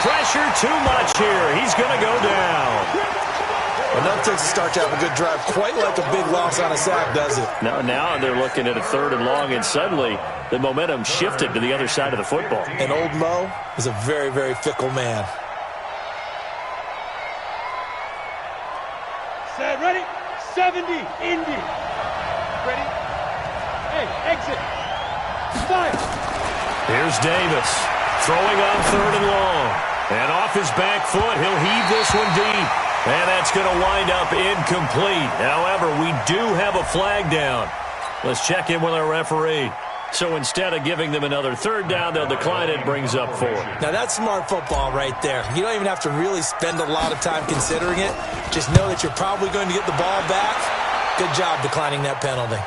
pressure too much here. He's going to go down. Enough takes to start to have a good drive. Quite like a big loss on a sack, does it? Now they're looking at a 3rd and long, and suddenly the momentum shifted to the other side of the football. And old Mo is a very, very fickle man. Set, ready? 70, Indy. Ready? Hey, exit. Fire. Here's Davis throwing on 3rd and long. And off his back foot, he'll heave this one deep. And that's going to wind up incomplete. However, we do have a flag down. Let's check in with our referee. So instead of giving them another 3rd down, they'll decline it, brings up 4. Now that's smart football right there. You don't even have to really spend a lot of time considering it. Just know that you're probably going to get the ball back. Good job declining that penalty.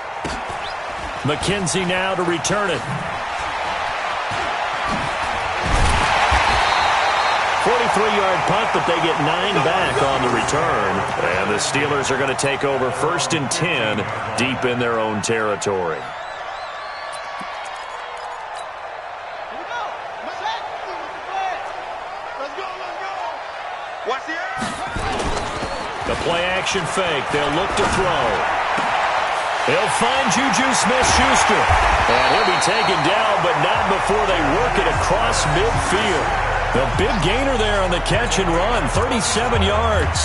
McKenzie now to return it. 43-yard punt, but they get 9 back on the return. And the Steelers are going to take over 1st and 10 deep in their own territory. The play-action fake. They'll look to throw. They'll find Juju Smith-Schuster. And he'll be taken down, but not before they work it across midfield. The big gainer there on the catch and run, 37 yards.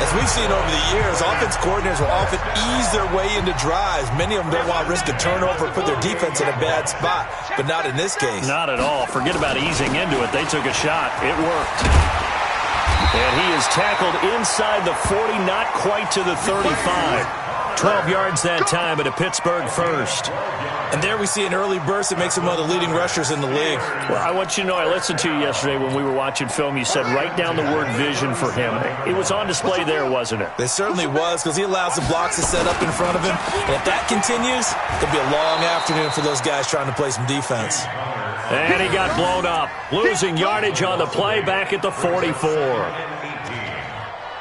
As we've seen over the years, offense coordinators will often ease their way into drives. Many of them don't want to risk a turnover or put their defense in a bad spot, but not in this case. Not at all. Forget about easing into it. They took a shot. It worked. And he is tackled inside the 40, not quite to the 35. 12 yards that time, but a Pittsburgh first. And there we see an early burst that makes him one of the leading rushers in the league. Well, I want you to know, I listened to you yesterday when we were watching film. You said write down the word vision for him. It was on display there, wasn't it? It certainly was, because he allows the blocks to set up in front of him. And if that continues, it'll be a long afternoon for those guys trying to play some defense. And he got blown up, losing yardage on the play back at the 44.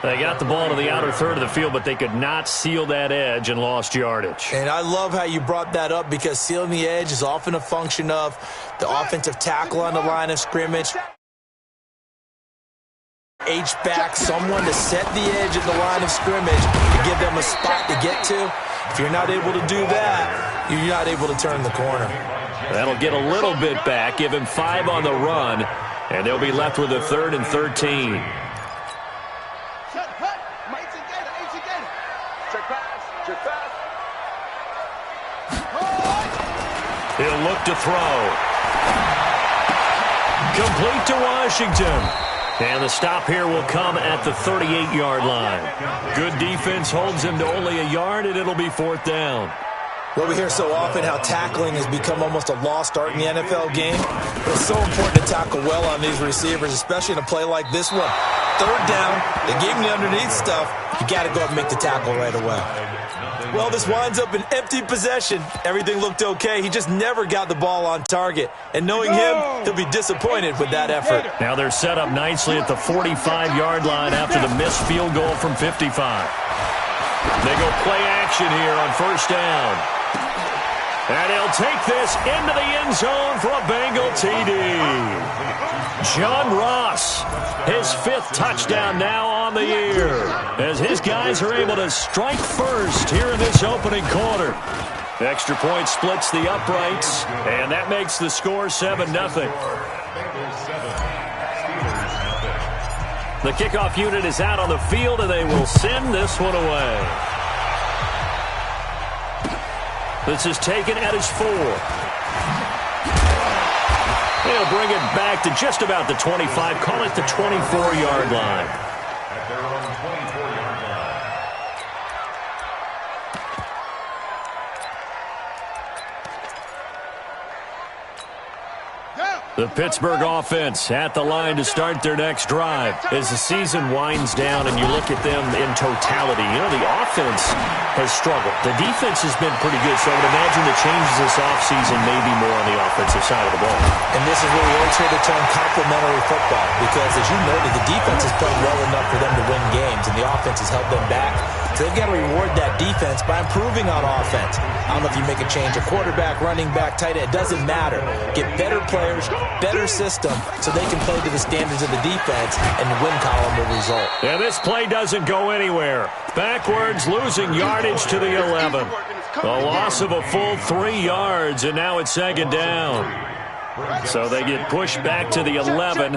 They got the ball to the outer third of the field, but they could not seal that edge and lost yardage. And I love how you brought that up, because sealing the edge is often a function of the offensive tackle on the line of scrimmage. H-back, someone to set the edge at the line of scrimmage to give them a spot to get to. If you're not able to do that, you're not able to turn the corner. That'll get a little bit back, give him 5 on the run, and they'll be left with a 3rd and 13. He'll look to throw. Complete to Washington. And the stop here will come at the 38-yard line. Good defense holds him to only a yard, and it'll be 4th down. Well, we hear so often how tackling has become almost a lost art in the NFL game. But it's so important to tackle well on these receivers, especially in a play like this one. 3rd down, they gave him the underneath stuff. You got to go up and make the tackle right away. Well, this winds up an empty possession. Everything looked okay. He just never got the ball on target. And knowing him, he'll be disappointed with that effort. Now they're set up nicely at the 45-yard line after the missed field goal from 55. They go play action here on 1st down. And he'll take this into the end zone for a Bengal TD. John Ross, his 5th touchdown now on the year, as his guys are able to strike first here in this opening quarter. Extra point splits the uprights, and that makes the score 7-0. The kickoff unit is out on the field, and they will send this one away. This is taken at his 4. They'll bring it back to just about the 25, call it the 24-yard line. The Pittsburgh offense at the line to start their next drive. As the season winds down and you look at them in totality, you know, the offense has struggled. The defense has been pretty good, so I would imagine the changes this offseason may be more on the offensive side of the ball. And this is where we always hear the term complementary football, because as you noted, the defense has played well enough for them to win games, and the offense has held them back. So they've got to reward that defense by improving on offense. I don't know if you make a change, a quarterback, running back, tight end, it doesn't matter. Get better players, better system so they can play to the standards of the defense, and the win column will result. Yeah, this play doesn't go anywhere. Backwards, losing yardage to the 11. A loss of a full 3 yards, and now it's second down. So they get pushed back to the 11.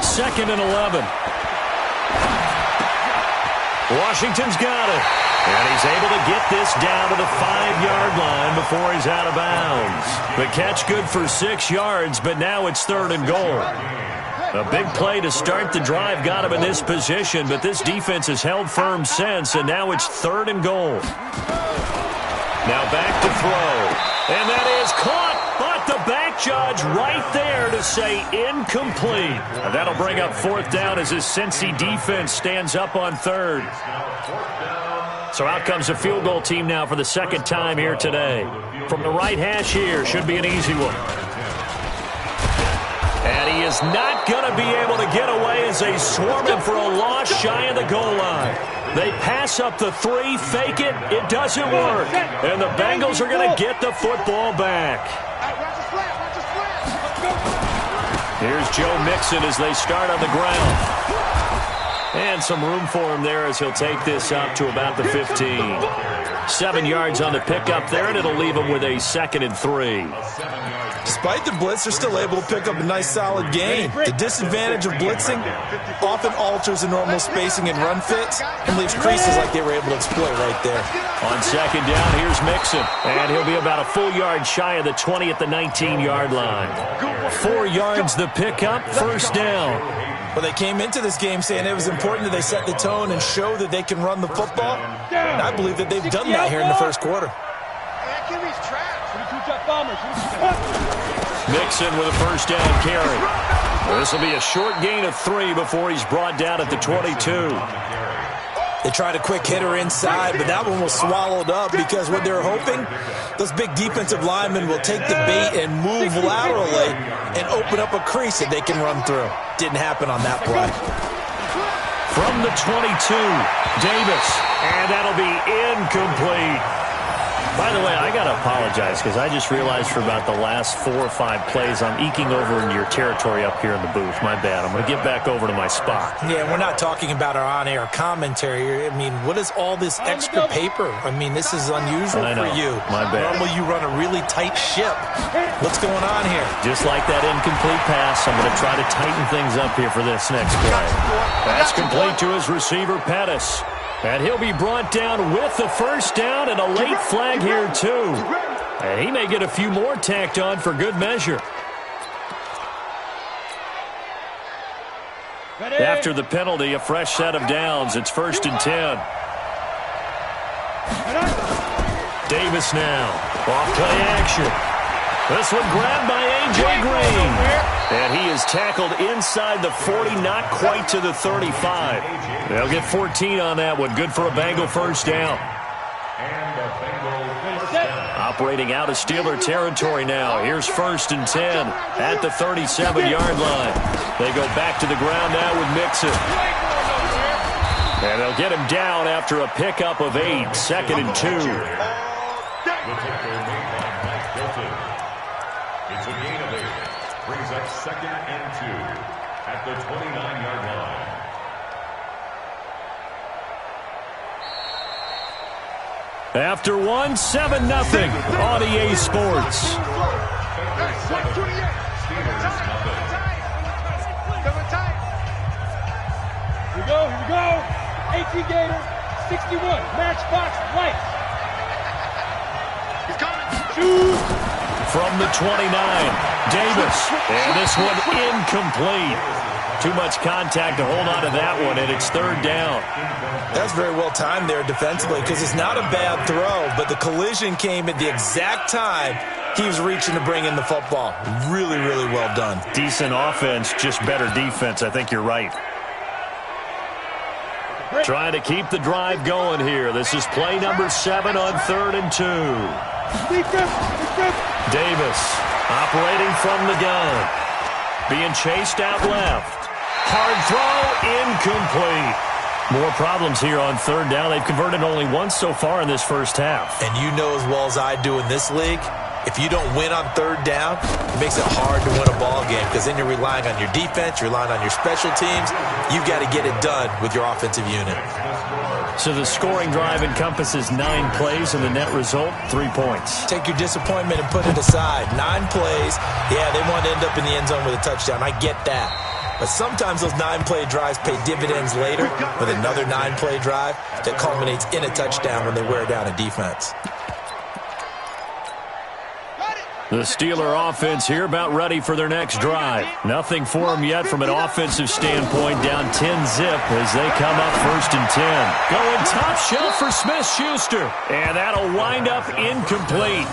Second and 11. Washington's got it. And he's able to get this down to the 5-yard line before he's out of bounds. The catch good for 6 yards, but now it's third and goal. A big play to start the drive got him in this position, but this defense has held firm since, and now it's third and goal. Now back to throw. And that is caught. But the back judge right there to say incomplete. And that'll bring up fourth down as his Cincy defense stands up on third. So out comes the field goal team now for the second time here today. From the right hash here, should be an easy one. And he is not going to be able to get away as they swarm him for a loss shy of the goal line. They pass up the 3, fake it, it doesn't work. And the Bengals are going to get the football back. Here's Joe Mixon as they start on the ground. And some room for him there as he'll take this up to about the 15. 7 yards on the pickup there, and it'll leave him with a 2nd and 3. Despite the blitz, they're still able to pick up a nice solid gain. The disadvantage of blitzing often alters the normal spacing and run fits and leaves creases like they were able to exploit right there. On second down, here's Mixon. And he'll be about a full yard shy of the 20 at the 19-yard line. 4 yards the pickup, first down. Well, they came into this game saying it was important that they set the tone and show that they can run the football. And I believe that they've done that here in the first quarter. Mixon with a first down carry. This will be a short gain of 3 before he's brought down at the 22. They tried a quick hitter inside, but that one was swallowed up because what they're hoping, those big defensive linemen will take the bait and move laterally and open up a crease that they can run through. Didn't happen on that play. From the 22, Davis, and that'll be incomplete. By the way, I got to apologize because I just realized for about the last 4 or 5 plays I'm eking over into your territory up here in the booth. My bad. I'm going to get back over to my spot. Yeah, we're not talking about our on-air commentary. I mean, what is all this extra paper? I mean, this is unusual for you. My bad. Normally you run a really tight ship. What's going on here? Just like that incomplete pass, I'm going to try to tighten things up here for this next play. That's complete to his receiver, Pettis. And he'll be brought down with the first down and a late flag here, too. And he may get a few more tacked on for good measure. After the penalty, a fresh set of downs. It's 1st and 10. Davis now. Off play action. This one grabbed by A.J. Green. And he is tackled inside the 40, not quite to the 35. They'll get 14 on that one. Good for a Bengal first down. Operating out of Steeler territory now. Here's 1st and 10 at the 37-yard line. They go back to the ground now with Mixon. And they'll get him down after a pickup of 8, 2nd and 2. It's a gain of 8. Brings up 2nd and 2 at the 29-yard line. After 1, 7-0 on EA Sports. Here we go. 18 Gator, 61, Matchbox White. He's coming. Shoot. From the 29, Davis. And this one incomplete. Too much contact to hold on to that one, and it's 3rd down. That's very well timed there defensively because it's not a bad throw, but the collision came at the exact time he was reaching to bring in the football. Really, really well done. Decent offense, just better defense. I think you're right. Trying to keep the drive going here. This is play number 7 on 3rd and 2. Davis operating from the gun. Being chased out left. Hard throw, incomplete. More problems here on 3rd down. They've converted only once so far in this first half. And you know as well as I do in this league, If you don't win on third down, it makes it hard to win a ball game because then you're relying on your defense, you're relying on your special teams. You've got to get it done with your offensive unit. So the scoring drive encompasses 9 plays, and the net result, 3 points. Take your disappointment and put it aside. 9 plays, yeah, they want to end up in the end zone with a touchdown. I get that. But sometimes those 9-play drives pay dividends later with another 9-play drive that culminates in a touchdown when they wear down a defense. The Steeler offense here about ready for their next drive. Nothing for them yet from an offensive standpoint, down 10-zip as they come up 1st and 10. Going top shelf for Smith-Schuster, and that'll wind up incomplete.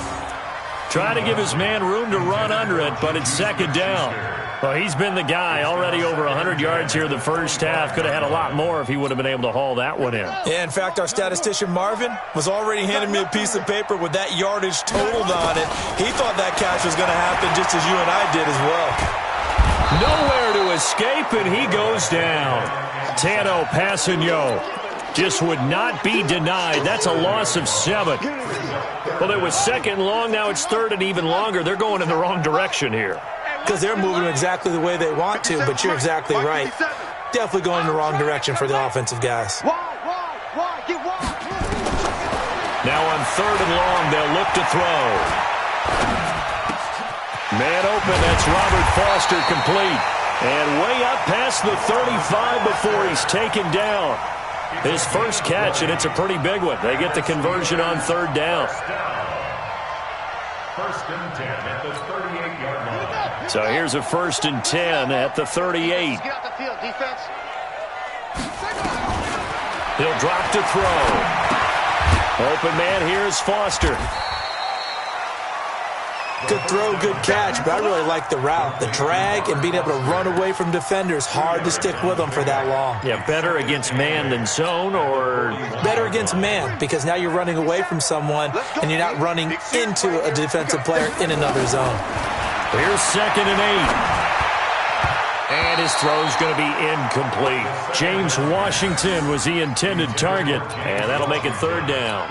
Trying to give his man room to run under it, but it's 2nd down. Well, he's been the guy, already over 100 yards here in the first half. Could have had a lot more if he would have been able to haul that one in. Yeah, in fact, our statistician Marvin was already handing me a piece of paper with that yardage totaled on it. He thought that catch was going to happen just as you and I did as well. Nowhere to escape, and he goes down. Tano Passanio just would not be denied. That's a loss of 7. Well, it was 2nd long. Now it's 3rd and even longer. They're going in the wrong direction here. Because they're moving exactly the way they want to, but you're exactly right. Definitely going in the wrong direction for the offensive guys. Now on 3rd and long, they'll look to throw. Man open, that's Robert Foster complete. And way up past the 35 before he's taken down. His first catch, and it's a pretty big one. They get the conversion on 3rd down. 1st and 10 at the 38-yard line. So here's a 1st and 10 at the 38. Get out the field, defense. He'll drop to throw. Open man, here's Foster. Good throw, good catch, but I really like the route. The drag and being able to run away from defenders, hard to stick with them for that long. Yeah, better against man than zone, or? Better against man, because now you're running away from someone and you're not running into a defensive player in another zone. Here's 2nd and 8. And his throw's going to be incomplete. James Washington was the intended target, and that'll make it 3rd down.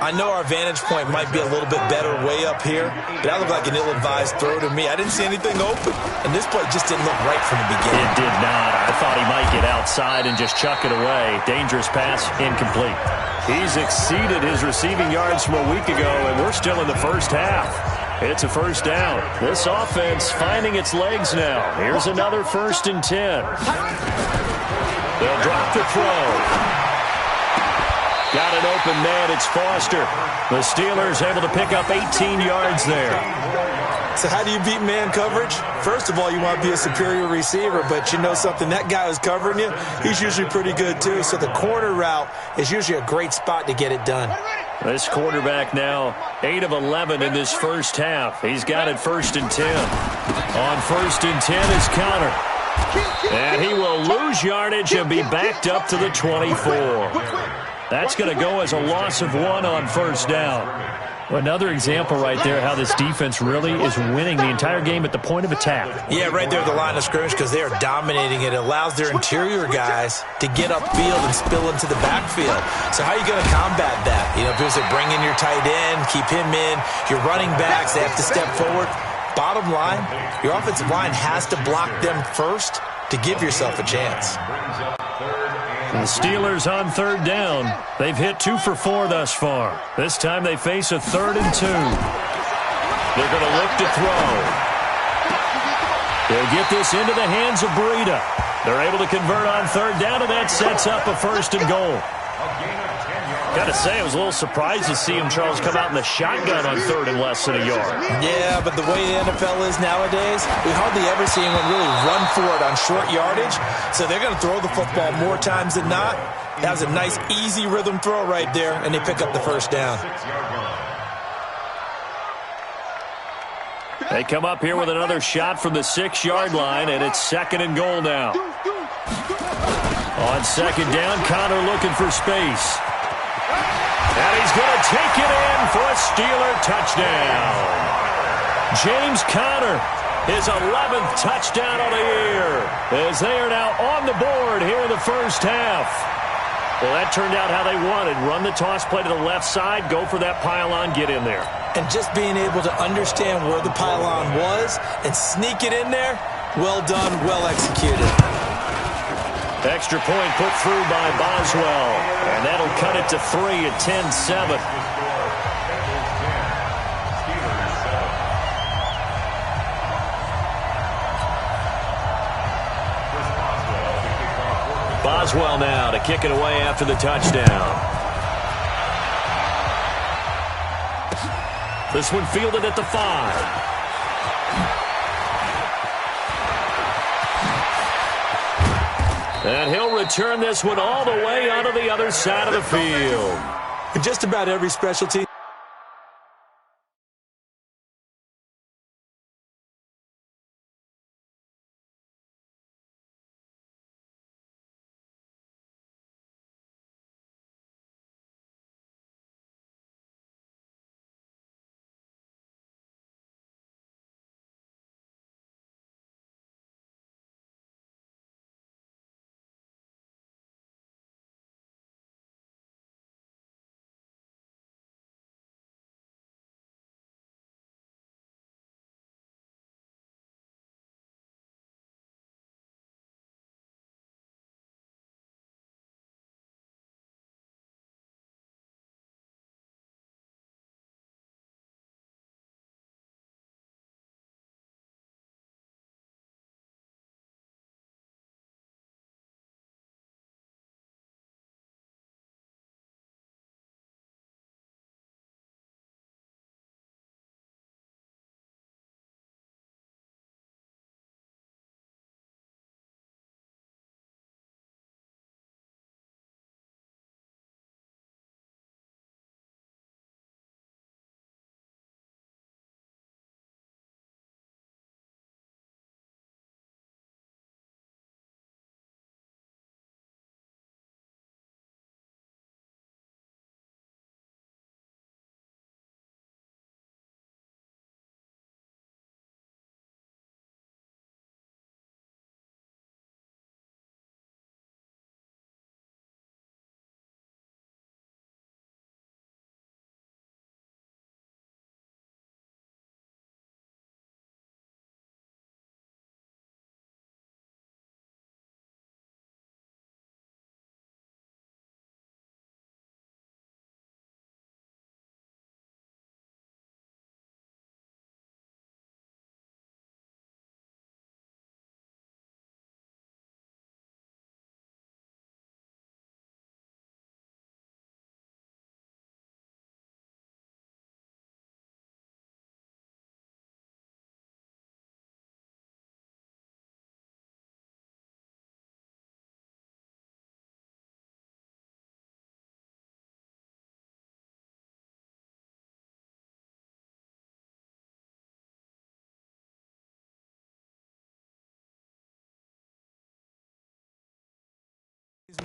I know our vantage point might be a little bit better way up here, but that looked like an ill-advised throw to me. I didn't see anything open, and this play just didn't look right from the beginning. It did not. I thought he might get outside and just chuck it away. Dangerous pass, incomplete. He's exceeded his receiving yards from a week ago, and we're still in the first half. It's a 1st down. This offense finding its legs now. Here's another 1st and 10. They'll drop the throw. Got an open man. It's Foster. The Steelers able to pick up 18 yards there. So how do you beat man coverage? First of all, you want to be a superior receiver, but you know something, that guy who's covering you, he's usually pretty good too. So the corner route is usually a great spot to get it done. This quarterback now 8 of 11 in this first half. He's got it 1st and 10. On 1st and 10 is Connor. And he will lose yardage and be backed up to the 24. That's going to go as a loss of 1 on 1st down. Another example right there how this defense really is winning the entire game at the point of attack. Yeah, right there at the line of scrimmage because they are dominating it. It allows their interior guys to get upfield and spill into the backfield. So how are you going to combat that? You know, because they bring in your tight end, keep him in. Your running backs, they have to step forward. Bottom line, your offensive line has to block them first to give yourself a chance. The Steelers on 3rd down. They've hit 2 for 4 thus far. This time they face a 3rd and 2. They're going to look to throw. They'll get this into the hands of Breida. They're able to convert on 3rd down, and that sets up a 1st and goal. Got to say, I was a little surprised to see him, Charles, come out in the shotgun on 3rd and less than a yard. Yeah, but the way the NFL is nowadays, we hardly ever see anyone really run for it on short yardage. So they're going to throw the football more times than not. That was a nice, easy rhythm throw right there, and they pick up the 1st down. They come up here with another shot from the 6-yard line, and it's 2nd and goal now. On 2nd down, Connor looking for space. And he's going to take it in for a Steeler touchdown. James Conner, his 11th touchdown of the year, as they are now on the board here in the first half. Well, that turned out how they wanted. Run the toss play to the left side, go for that pylon, get in there. And just being able to understand where the pylon was and sneak it in there, well done, well executed. Extra point put through by Boswell. And that'll cut it to 3 at 10-7. Boswell now to kick it away after the touchdown. This one fielded at the 5. And he'll return this one all the way onto the other side of the field. In just about every specialty.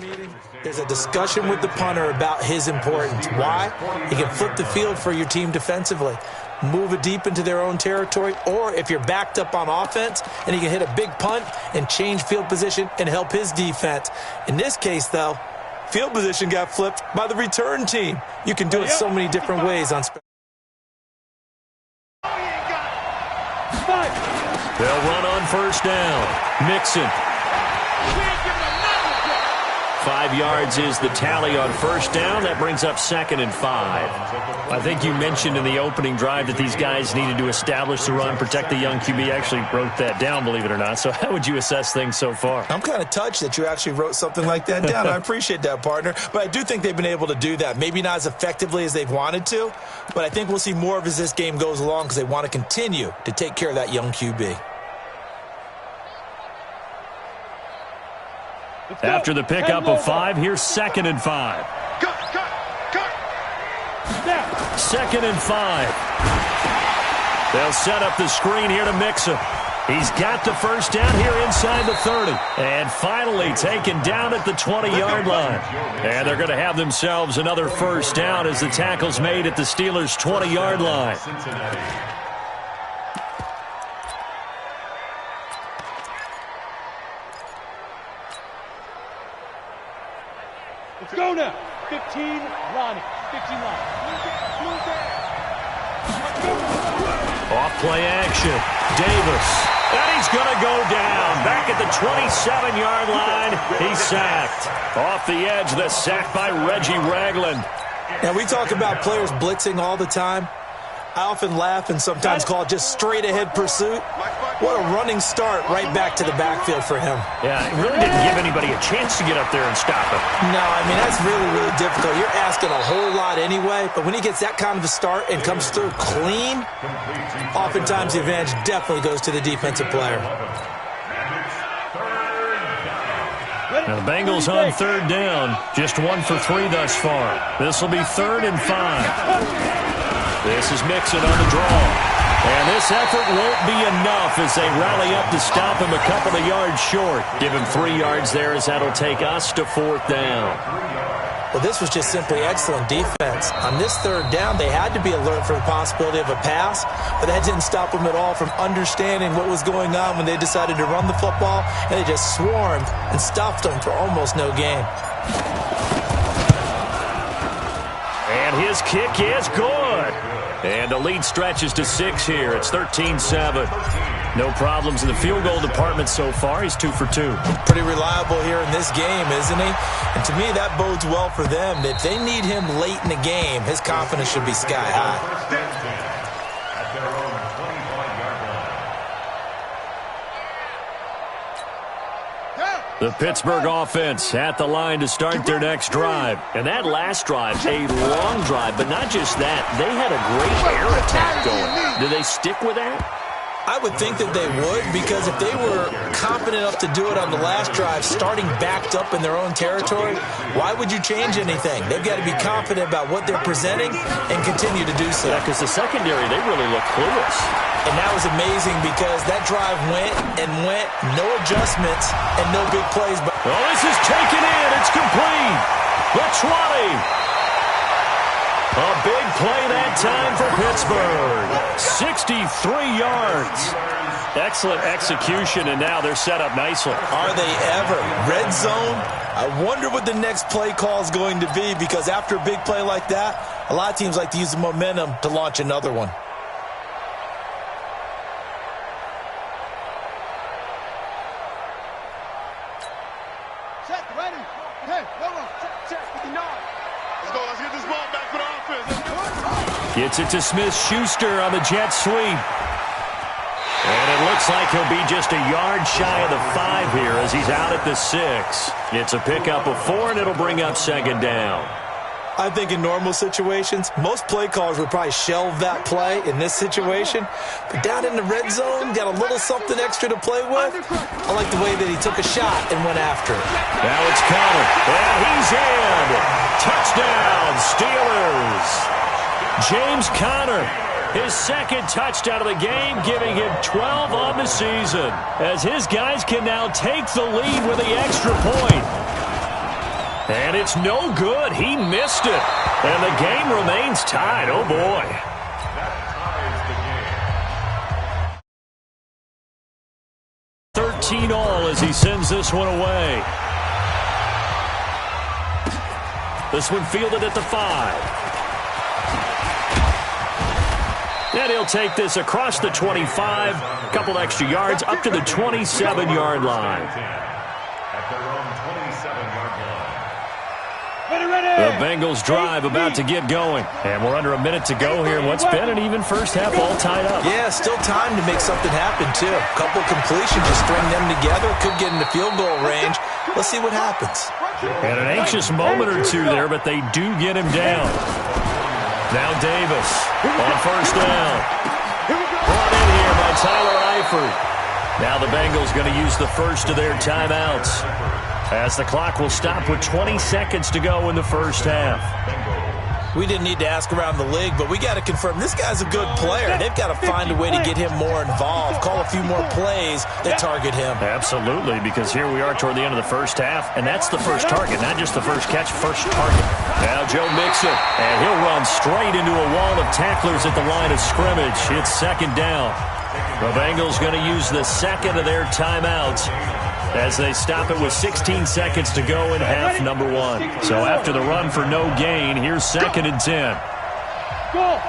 Meeting, there's a discussion with the punter about his importance. Why? He can flip the field for your team defensively, move it deep into their own territory, or if you're backed up on offense, and he can hit a big punt and change field position and help his defense. In this case, though, field position got flipped by the return team. You can do it so many different ways on special. They'll run on first down. Mixon. 5 yards is the tally on first down. That brings up 2nd and 5. I think you mentioned in the opening drive that these guys needed to establish the run, protect the young QB. Actually wrote that down, believe it or not. So how would you assess things so far? I'm kind of touched that you actually wrote something like that down. I appreciate that, partner. But I do think they've been able to do that. Maybe not as effectively as they've wanted to, but I think we'll see more of as this game goes along because they want to continue to take care of that young QB. After the pickup of 5, here's 2nd and 5. Cut. 2nd and 5. They'll set up the screen here to Mixon. He's got the first down here inside the 30. And finally taken down at the 20-yard line. And they're going to have themselves another first down as the tackle's made at the Steelers' 20-yard line. Let's go now. 15, Ronnie. 15 line. Off play action. Davis. And he's going to go down. Back at the 27-yard line. He's sacked. Off the edge, the sack by Reggie Ragland. Now, we talk about players blitzing all the time. I often laugh and sometimes call it just straight-ahead pursuit. What a running start right back to the backfield for him. Yeah, it really didn't give anybody a chance to get up there and stop him. No, I mean, that's really, really difficult. You're asking a whole lot anyway, but when he gets that kind of a start and comes through clean, oftentimes the advantage definitely goes to the defensive player. Now the Bengals on third down, just 1 for 3 thus far. This will be 3rd and 5. This is Mixon on the draw. And this effort won't be enough as they rally up to stop him a couple of yards short. Give him 3 yards there as that'll take us to 4th down. Well, this was just simply excellent defense. On this 3rd down, they had to be alert for the possibility of a pass, but that didn't stop them at all from understanding what was going on when they decided to run the football, and they just swarmed and stuffed them for almost no gain. And his kick is good. And the lead stretches to 6 here. It's 13-7. No problems in the field goal department so far. He's 2 for 2. Pretty reliable here in this game, isn't he? And to me, that bodes well for them. If they need him late in the game, his confidence should be sky high. At their own 25-yard line. The Pittsburgh offense at the line to start their next drive. And that last drive, a long drive, but not just that. They had a great air attack going. Do they stick with that? I would think that they would, because if they were confident enough to do it on the last drive, starting backed up in their own territory, why would you change anything? They've got to be confident about what they're presenting and continue to do so. Yeah, because the secondary, they really look clueless. And that was amazing because that drive went and went, no adjustments and no big plays. But oh, this is taken in. It's complete. The 20. A big play that time for Pittsburgh. 63 yards. Excellent execution, and now they're set up nicely. Are they ever? Red zone? I wonder what the next play call is going to be, because after a big play like that, a lot of teams like to use the momentum to launch another one. Check, ready. Hey, check, 59. Let's go, let's get this ball back for the offense. Gets it to Smith-Schuster on the jet sweep. And it looks like he'll be just a yard shy of the 5 here as he's out at the 6. It's a pickup of 4, and it'll bring up 2nd down. I think in normal situations, most play callers would probably shelve that play in this situation. But down in the red zone, got a little something extra to play with. I like the way that he took a shot and went after it. Now it's Conner. And he's in. Touchdown, Steelers. James Conner, his 2nd touchdown of the game, giving him 12 on the season, as his guys can now take the lead with the extra point. And it's no good. He missed it. And the game remains tied. Oh, boy. That ties the game. 13 all as he sends this one away. This one fielded at the 5. And he'll take this across the 25, a couple extra yards, up to the 27-yard line. At their own 27-yard line. Ready. The Bengals drive about to get going. And we're under a minute to go here. What's been an even first half all tied up. Yeah, still time to make something happen, too. A couple completions, just string them together. Could get into field goal range. Let's see what happens. And an anxious moment or two there, but they do get him down. Now Davis on 1st down. Brought in here by Tyler Eifert. Now the Bengals going to use the first of their timeouts, as the clock will stop with 20 seconds to go in the first half. We didn't need to ask around the league, but we got to confirm this guy's a good player. They've got to find a way to get him more involved, call a few more plays that target him. Absolutely, because here we are toward the end of the first half, and that's the first target, not just the first catch, first target. Now Joe Mixon, and he'll run straight into a wall of tacklers at the line of scrimmage. It's 2nd down. The Bengals going to use the 2nd of their timeouts as they stop it with 16 seconds to go in half number 1. So after the run for no gain, here's 2nd and 10. Go.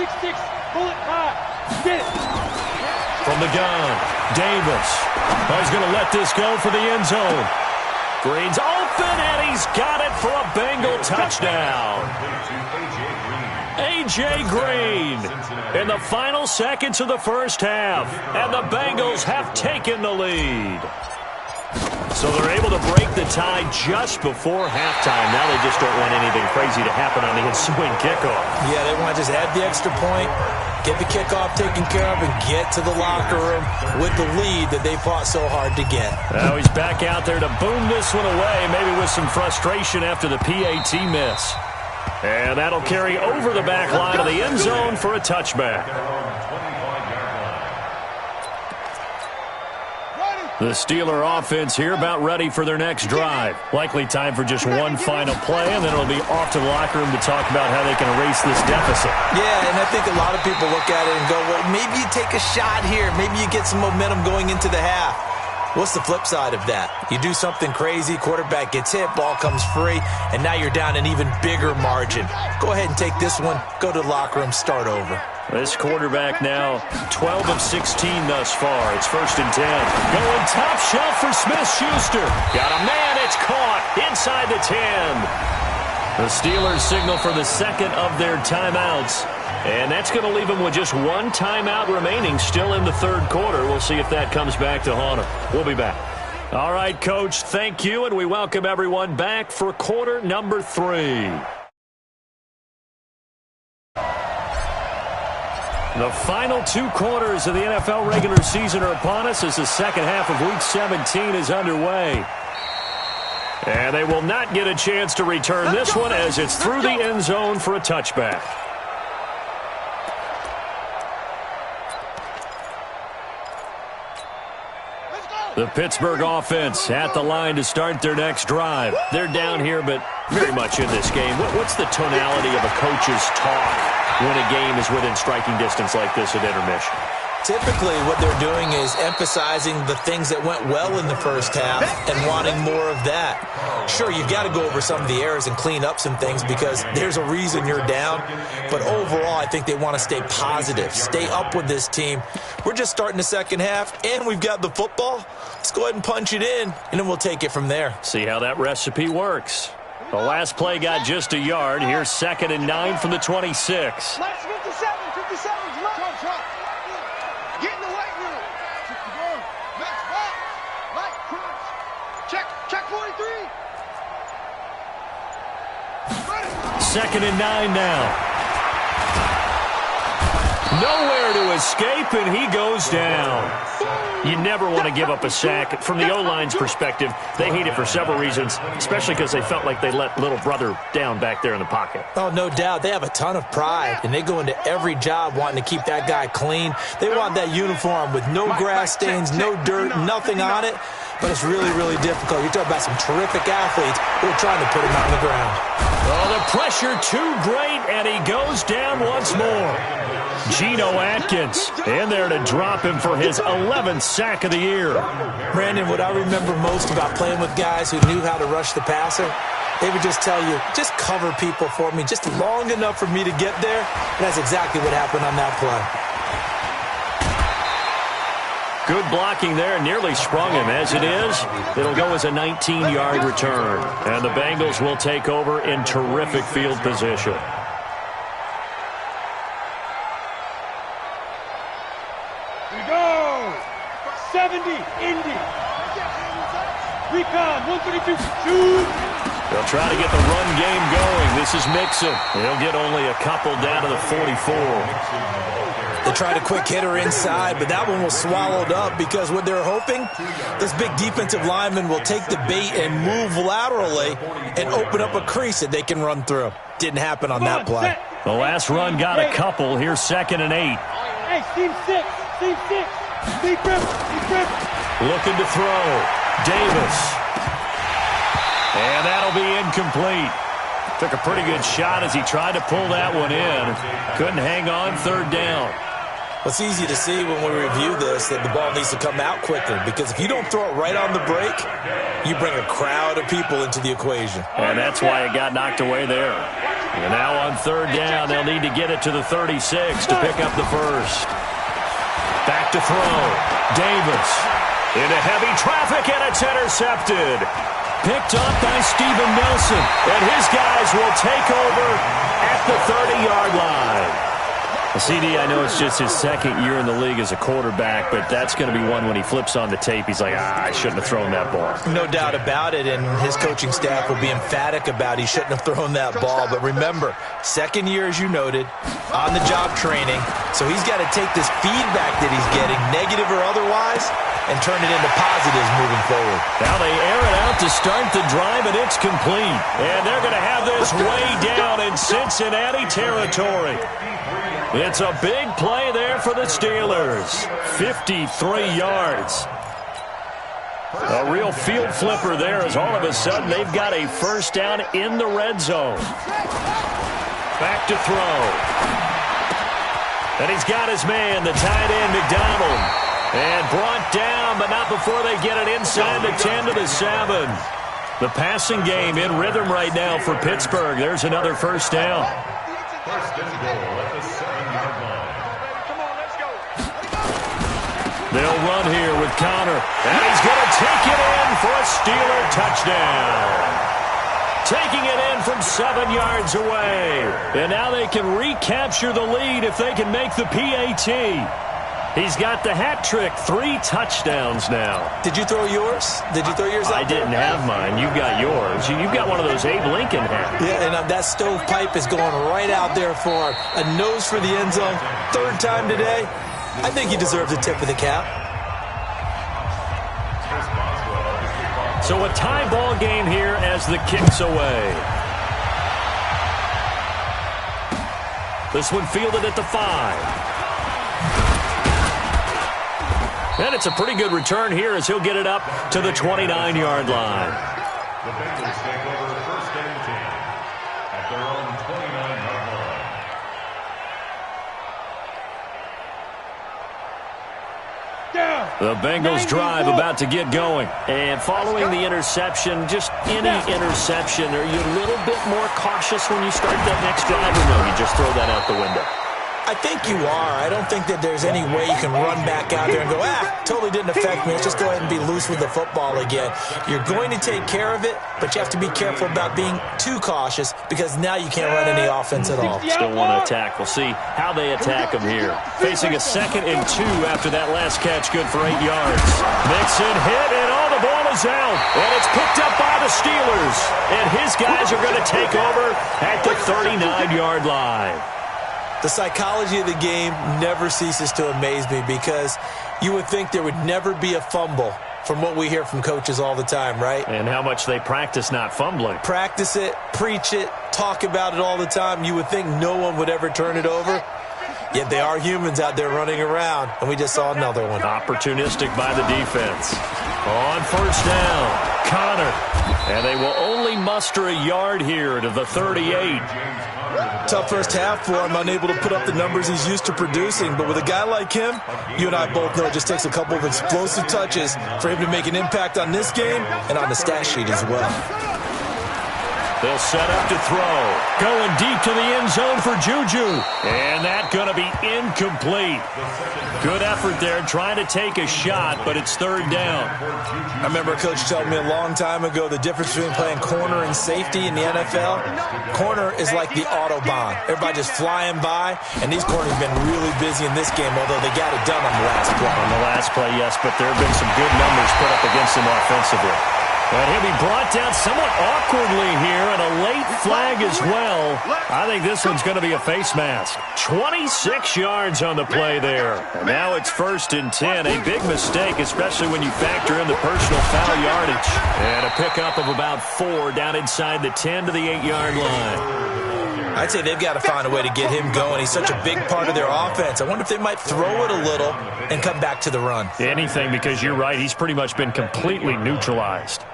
6'6", bullet 5. Get it. From the gun, Davis. He's going to let this go for the end zone. Green's open, and he's got it for a Bengal touchdown. A.J. Green in the final seconds of the first half, and the Bengals have taken the lead. So they're able to break the tie just before halftime. Now they just don't want anything crazy to happen on the ensuing kickoff. Yeah, they want to just add the extra point, get the kickoff taken care of, and get to the locker room with the lead that they fought so hard to get. Now he's back out there to boom this one away, maybe with some frustration after the PAT miss. And that'll carry over the back line of the end zone for a touchback. The Steeler offense here about ready for their next drive. Likely time for just one final play, and then it'll be off to the locker room to talk about how they can erase this deficit. Yeah, and I think a lot of people look at it and go, well, maybe you take a shot here. Maybe you get some momentum going into the half. What's the flip side of that? You do something crazy, quarterback gets hit, ball comes free, and now you're down an even bigger margin. Go ahead and take this one, go to the locker room, start over. This quarterback now 12 of 16 thus far. It's 1st and 10. Going top shelf for Smith-Schuster. Got a man. It's caught inside the 10. The Steelers signal for the second of their timeouts. And that's going to leave them with just one timeout remaining still in the third quarter. We'll see if that comes back to haunt them. We'll be back. All right, Coach, thank you. And we welcome everyone back for quarter number 3. The final 2 quarters of the NFL regular season are upon us as the second half of Week 17 is underway. And they will not get a chance to return this one as it's through the end zone for a touchback. The Pittsburgh offense at the line to start their next drive. They're down here, but very much in this game. What's the tonality of a coach's talk when a game is within striking distance like this at intermission? Typically, what they're doing is emphasizing the things that went well in the first half and wanting more of that. Sure, you've got to go over some of the errors and clean up some things because there's a reason you're down. But overall, I think they want to stay positive, stay up with this team. We're just starting the second half, and we've got the football. Let's go ahead and punch it in, and then we'll take it from there. See how that recipe works. The last play got just a yard. Here's 2nd and 9 from the 26. Let's 57, 57. Get in the weight room. Next box. Right, check 43. Ready. 2nd and 9 now. Nowhere to escape, and he goes down. You never want to give up a sack. From the O-line's perspective, they hate it for several reasons, especially because they felt like they let little brother down back there in the pocket. Oh, no doubt. They have a ton of pride, and they go into every job wanting to keep that guy clean. They want that uniform with no grass stains, no dirt, nothing on it. But it's really, really difficult. You're talking about some terrific athletes who are trying to put him on the ground. Oh, the pressure too great, and he goes down once more. Geno Atkins in there to drop him for his 11th sack of the year. Brandon, what I remember most about playing with guys who knew how to rush the passer, they would just tell you, just cover people for me just long enough for me to get there. And that's exactly what happened on that play. Good blocking there, nearly sprung him. As it is, it'll go as a 19-yard return. And the Bengals will take over in terrific field position. We go. 70, Indy. Recon, 132, shoot. They'll try to get the run game going. This is Mixon. He'll get only a couple down to the 44. They tried a quick hitter inside, but that one was swallowed up because what they're hoping, this big defensive lineman will take the bait and move laterally and open up a crease that they can run through. Didn't happen on that play. The last run got a couple. Here's 2nd and 8. Hey, team 6, team 6. Deep rip, deep rip. Looking to throw. Davis. And that'll be incomplete. Took a pretty good shot as he tried to pull that one in. Couldn't hang on, 3rd down. It's easy to see when we review this that the ball needs to come out quicker because if you don't throw it right on the break, you bring a crowd of people into the equation. And that's why it got knocked away there. And now on third down, they'll need to get it to the 36 to pick up the first. Back to throw. Davis into heavy traffic, and it's intercepted. Picked up by Steven Nelson, and his guys will take over at the 30-yard line. CD, I know it's just his second year in the league as a quarterback, but that's going to be one when he flips on the tape, he's like, I shouldn't have thrown that ball. No doubt about it, and his coaching staff will be emphatic about he shouldn't have thrown that ball. But remember, second year, as you noted, on-the-job training, so he's got to take this feedback that he's getting, negative or otherwise, and turn it into positives moving forward. Now they air it out to start the drive, and it's complete. And they're going to have this way down in Cincinnati territory. It's a big play there for the Steelers. 53 yards. A real field flipper there as all of a sudden they've got a first down in the red zone. Back to throw. And he's got his man, the tight end, McDonald. And brought down, but not before they get it inside the 10 to the 7. The passing game in rhythm right now for Pittsburgh. There's another first down. First and goal at the 7-yard line. Come on, let's go. They'll run here with Connor. And he's going to take it in for a Steeler touchdown. Taking it in from 7 yards away. And now they can recapture the lead if they can make the PAT. He's got the hat trick, 3 touchdowns now. Did you throw yours? Did you throw yours out? I didn't have mine. You've got yours. You've got one of those Abe Lincoln hats. Yeah, and that stovepipe is going right out there for him. A nose for the end zone. Third time today. I think he deserves a tip of the cap. So a tie ball game here as the kick's away. This one fielded at the 5. And it's a pretty good return here as he'll get it up to the 29-yard line. The Bengals take over first and 10 at their own 29-yard line. The Bengals drive about to get going. And following the interception, just any interception, are you a little bit more cautious when you start that next drive, or no, you just throw that out the window? I think you are. I don't think that there's any way you can run back out there and go, totally didn't affect me. Let's just go ahead and be loose with the football again. You're going to take care of it, but you have to be careful about being too cautious because now you can't run any offense at all. Still want to attack. We'll see how they attack him here. Facing a 2nd and 2 after that last catch, good for 8 yards. Mixon hit, and all the ball is out. And it's picked up by the Steelers. And his guys are going to take over at the 39-yard line. The psychology of the game never ceases to amaze me because you would think there would never be a fumble from what we hear from coaches all the time, right? And how much they practice not fumbling. Practice it, preach it, talk about it all the time. You would think no one would ever turn it over. Yet they are humans out there running around, and we just saw another one. Opportunistic by the defense. On first down, Connor. And they will only muster a yard here to the 38. Tough first half for him, unable to put up the numbers he's used to producing. But with a guy like him, you and I both know it just takes a couple of explosive touches for him to make an impact on this game and on the stat sheet as well. They'll set up to throw. Going deep to the end zone for Juju. And that's going to be incomplete. Good effort there trying to take a shot, but it's third down. I remember a coach telling me a long time ago the difference between playing corner and safety in the NFL. Corner is like the Autobahn. Everybody just flying by, and these corners have been really busy in this game, although they got it done on the last play. On the last play, yes, but there have been some good numbers put up against them offensively. And he'll be brought down somewhat awkwardly here, and a late flag as well. I think this one's going to be a face mask. 26 yards on the play there. And now it's 1st and 10. A big mistake, especially when you factor in the personal foul yardage. And a pickup of about 4 down inside the 10 to the 8-yard line. I'd say they've got to find a way to get him going. He's such a big part of their offense. I wonder if they might throw it a little and come back to the run. Anything, because you're right. He's pretty much been completely neutralized.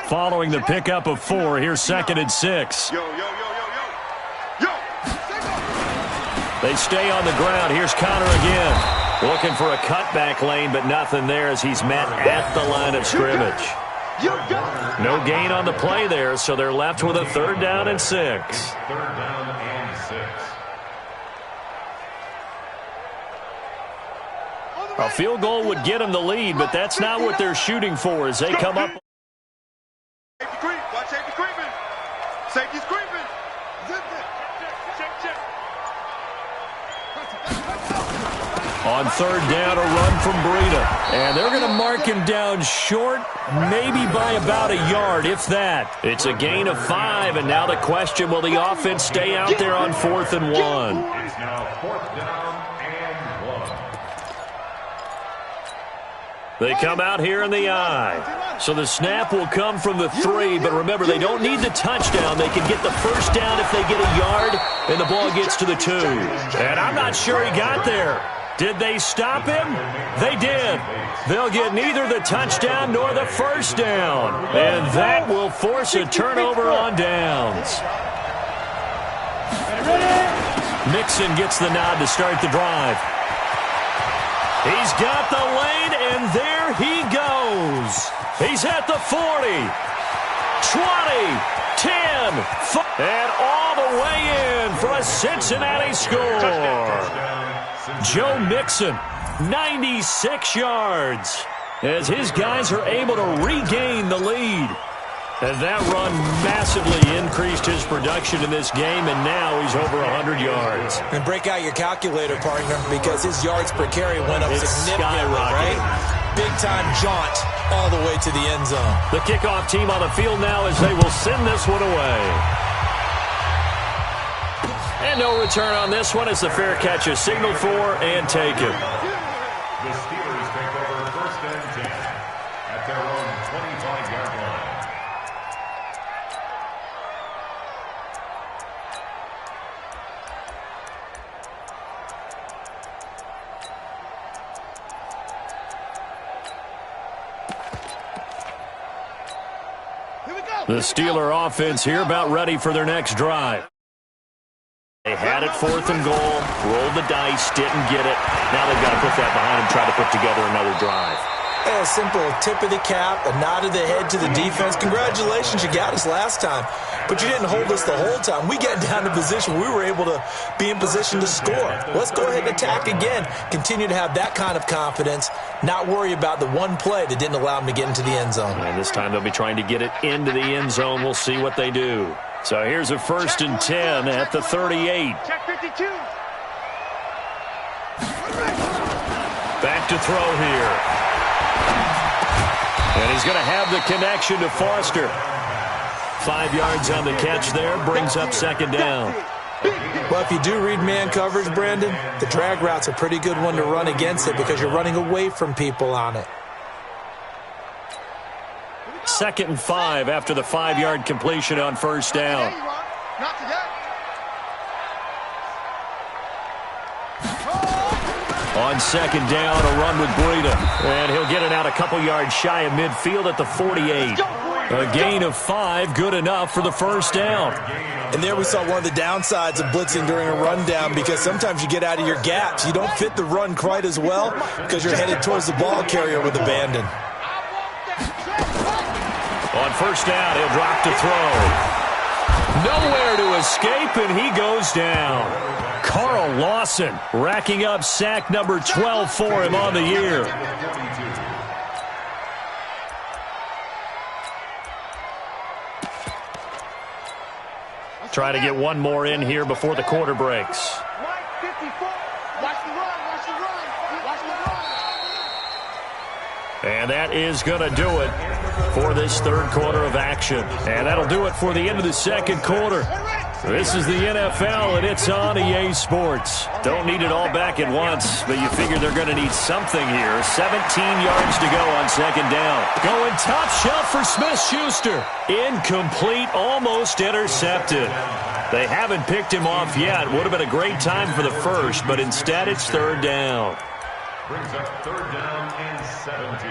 Following the pickup of 4, here's 2nd and 6. They stay on the ground. Here's Connor again. Looking for a cutback lane, but nothing there as he's met at the line of scrimmage. You got it. No gain on the play there, so they're left with a 3rd down and 6. Third down and 6. A field goal would get them the lead, but that's not what they're shooting for as they come up. Safety creep. Watch safety creeping. Safety's creeping. Check. On 3rd down, a run from Breida. And they're going to mark him down short, maybe by about a yard, if that. It's a gain of 5, and now the question, will the offense stay out there on 4th and 1? It's now 4th down and 1. They come out here in the I. So the snap will come from the 3, but remember, they don't need the touchdown. They can get the 1st down if they get a yard, and the ball gets to the 2. And I'm not sure he got there. Did they stop him? They did. They'll get neither the touchdown nor the 1st down. And that will force a turnover on downs. Mixon gets the nod to start the drive. He's got the lane, and there he goes. He's at the 40, 20, 10, 5, and all the way in for a Cincinnati score. Joe Mixon, 96 yards, as his guys are able to regain the lead. And that run massively increased his production in this game, and now he's over 100 yards. And break out your calculator, partner, because his yards per carry went up significantly, right? Big-time jaunt all the way to the end zone. The kickoff team on the field now as they will send this one away. And no return on this one as the fair catch is signaled for and taken. The Steelers take over 1st and 10 at their own 25-yard line. The Steeler offense here about ready for their next drive. They had it 4th and goal, rolled the dice, didn't get it. Now they've got to put that behind them, try to put together another drive. A simple tip of the cap, a nod of the head to the defense. Congratulations, you got us last time. But you didn't hold us the whole time. We got down to position. We were able to be in position to score. Let's go ahead and attack again. Continue to have that kind of confidence, not worry about the one play that didn't allow them to get into the end zone. And this time they'll be trying to get it into the end zone. We'll see what they do. So here's a 1st and 10 at the 38. Check 52. Back to throw here. And he's going to have the connection to Foster. 5 yards on the catch there, brings up 2nd down. Well, if you do read man coverage, Brandon, the drag route's a pretty good one to run against it because you're running away from people on it. 2nd and 5 after the 5-yard completion on 1st down. Not today. On 2nd down, a run with Breida. And he'll get it out a couple yards shy of midfield at the 48. A gain of 5, good enough for the 1st down. And there we saw one of the downsides of blitzing during a rundown because sometimes you get out of your gaps. You don't fit the run quite as well because you're headed towards the ball carrier with abandon. On 1st down, he'll drop to throw. Nowhere to escape, and he goes down. Carl Lawson racking up sack number 12 for him on the year. Try to get one more in here before the quarter breaks. And that is going to do it for this 3rd quarter of action. And that'll do it for the end of the 2nd quarter. This is the NFL, and it's on EA Sports. Don't need it all back at once, but you figure they're going to need something here. 17 yards to go on 2nd down. Going top shelf for Smith-Schuster. Incomplete, almost intercepted. They haven't picked him off yet. Would have been a great time for the first, but instead it's 3rd down. Brings up 3rd down and 17.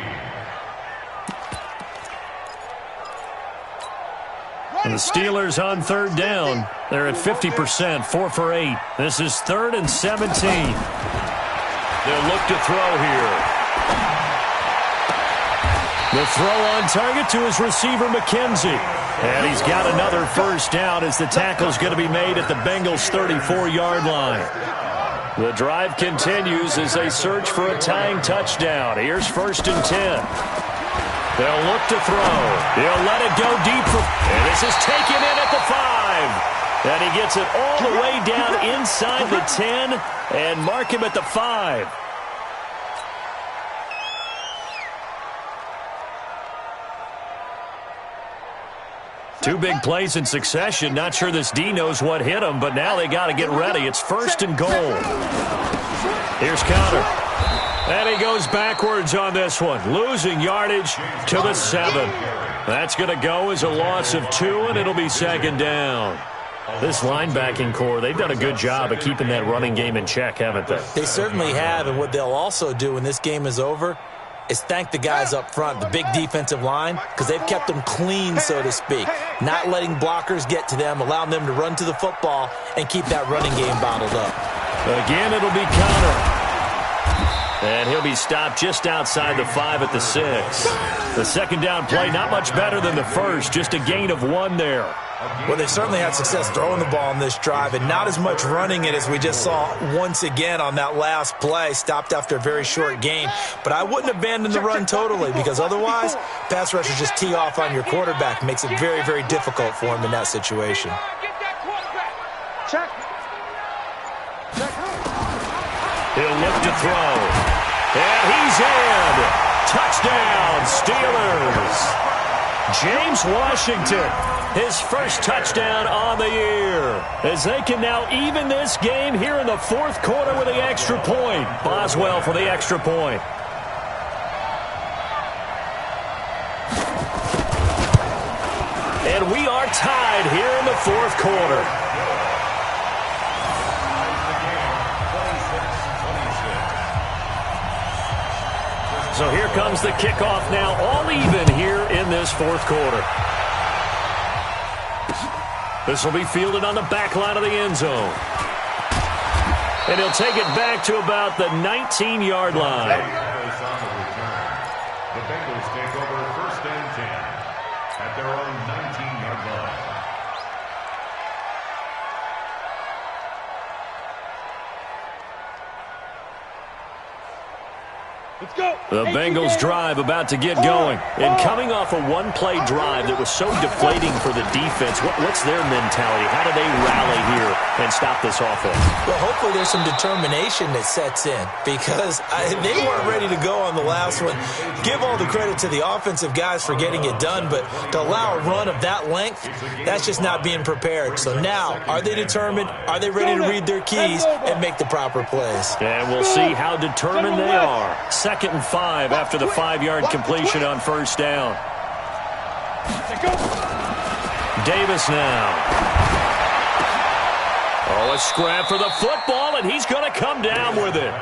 And the Steelers on 3rd down. They're at 50%, 4 for 8. This is 3rd and 17. They'll look to throw here. The throw on target to his receiver, McKenzie. And he's got another first down as the tackle's going to be made at the Bengals' 34-yard line. The drive continues as they search for a tying touchdown. Here's 1st and 10. They'll look to throw. He'll let it go deep. And this is taken in at the 5. And he gets it all the way down inside the 10 and mark him at the 5. Two big plays in succession. Not sure this D knows what hit him, but now they got to get ready. It's 1st and goal. Here's Connor. And he goes backwards on this one, losing yardage to the 7. That's going to go as a loss of 2, and it'll be 2nd down. This linebacking core, they've done a good job of keeping that running game in check, haven't they? They certainly have, and what they'll also do when this game is over is thank the guys up front, the big defensive line, because they've kept them clean, so to speak, not letting blockers get to them, allowing them to run to the football and keep that running game bottled up. Again, it'll be Connor. And he'll be stopped just outside the 5 at the 6. The 2nd down play, not much better than the first, just a gain of 1 there. Well, they certainly had success throwing the ball on this drive and not as much running it as we just saw once again on that last play, stopped after a very short gain. But I wouldn't abandon the run totally because otherwise, pass rushers just tee off on your quarterback. Makes it very, very difficult for him in that situation. He'll look to throw. And he's in. Touchdown, Steelers. James Washington, his first touchdown on the year. As they can now even this game here in the 4th quarter with the extra point. Boswell for the extra point. And we are tied here in the 4th quarter. So here comes the kickoff now, all even here in this 4th quarter. This will be fielded on the back line of the end zone. And he'll take it back to about the 19-yard line. The Bengals take over 1st and 10 at their own 19-yard line. The Bengals drive about to get going. And coming off a one-play drive that was so deflating for the defense, what's their mentality? How do they rally here and stop this offense? Well, hopefully there's some determination that sets in because they weren't ready to go on the last one. Give all the credit to the offensive guys for getting it done, but to allow a run of that length, that's just not being prepared. So now, are they determined? Are they ready to read their keys and make the proper plays? And we'll see how determined they are. 2nd and 5 after the 5-yard completion on 1st down. Davis now. Oh, a scrap for the football, and he's going to come down with it.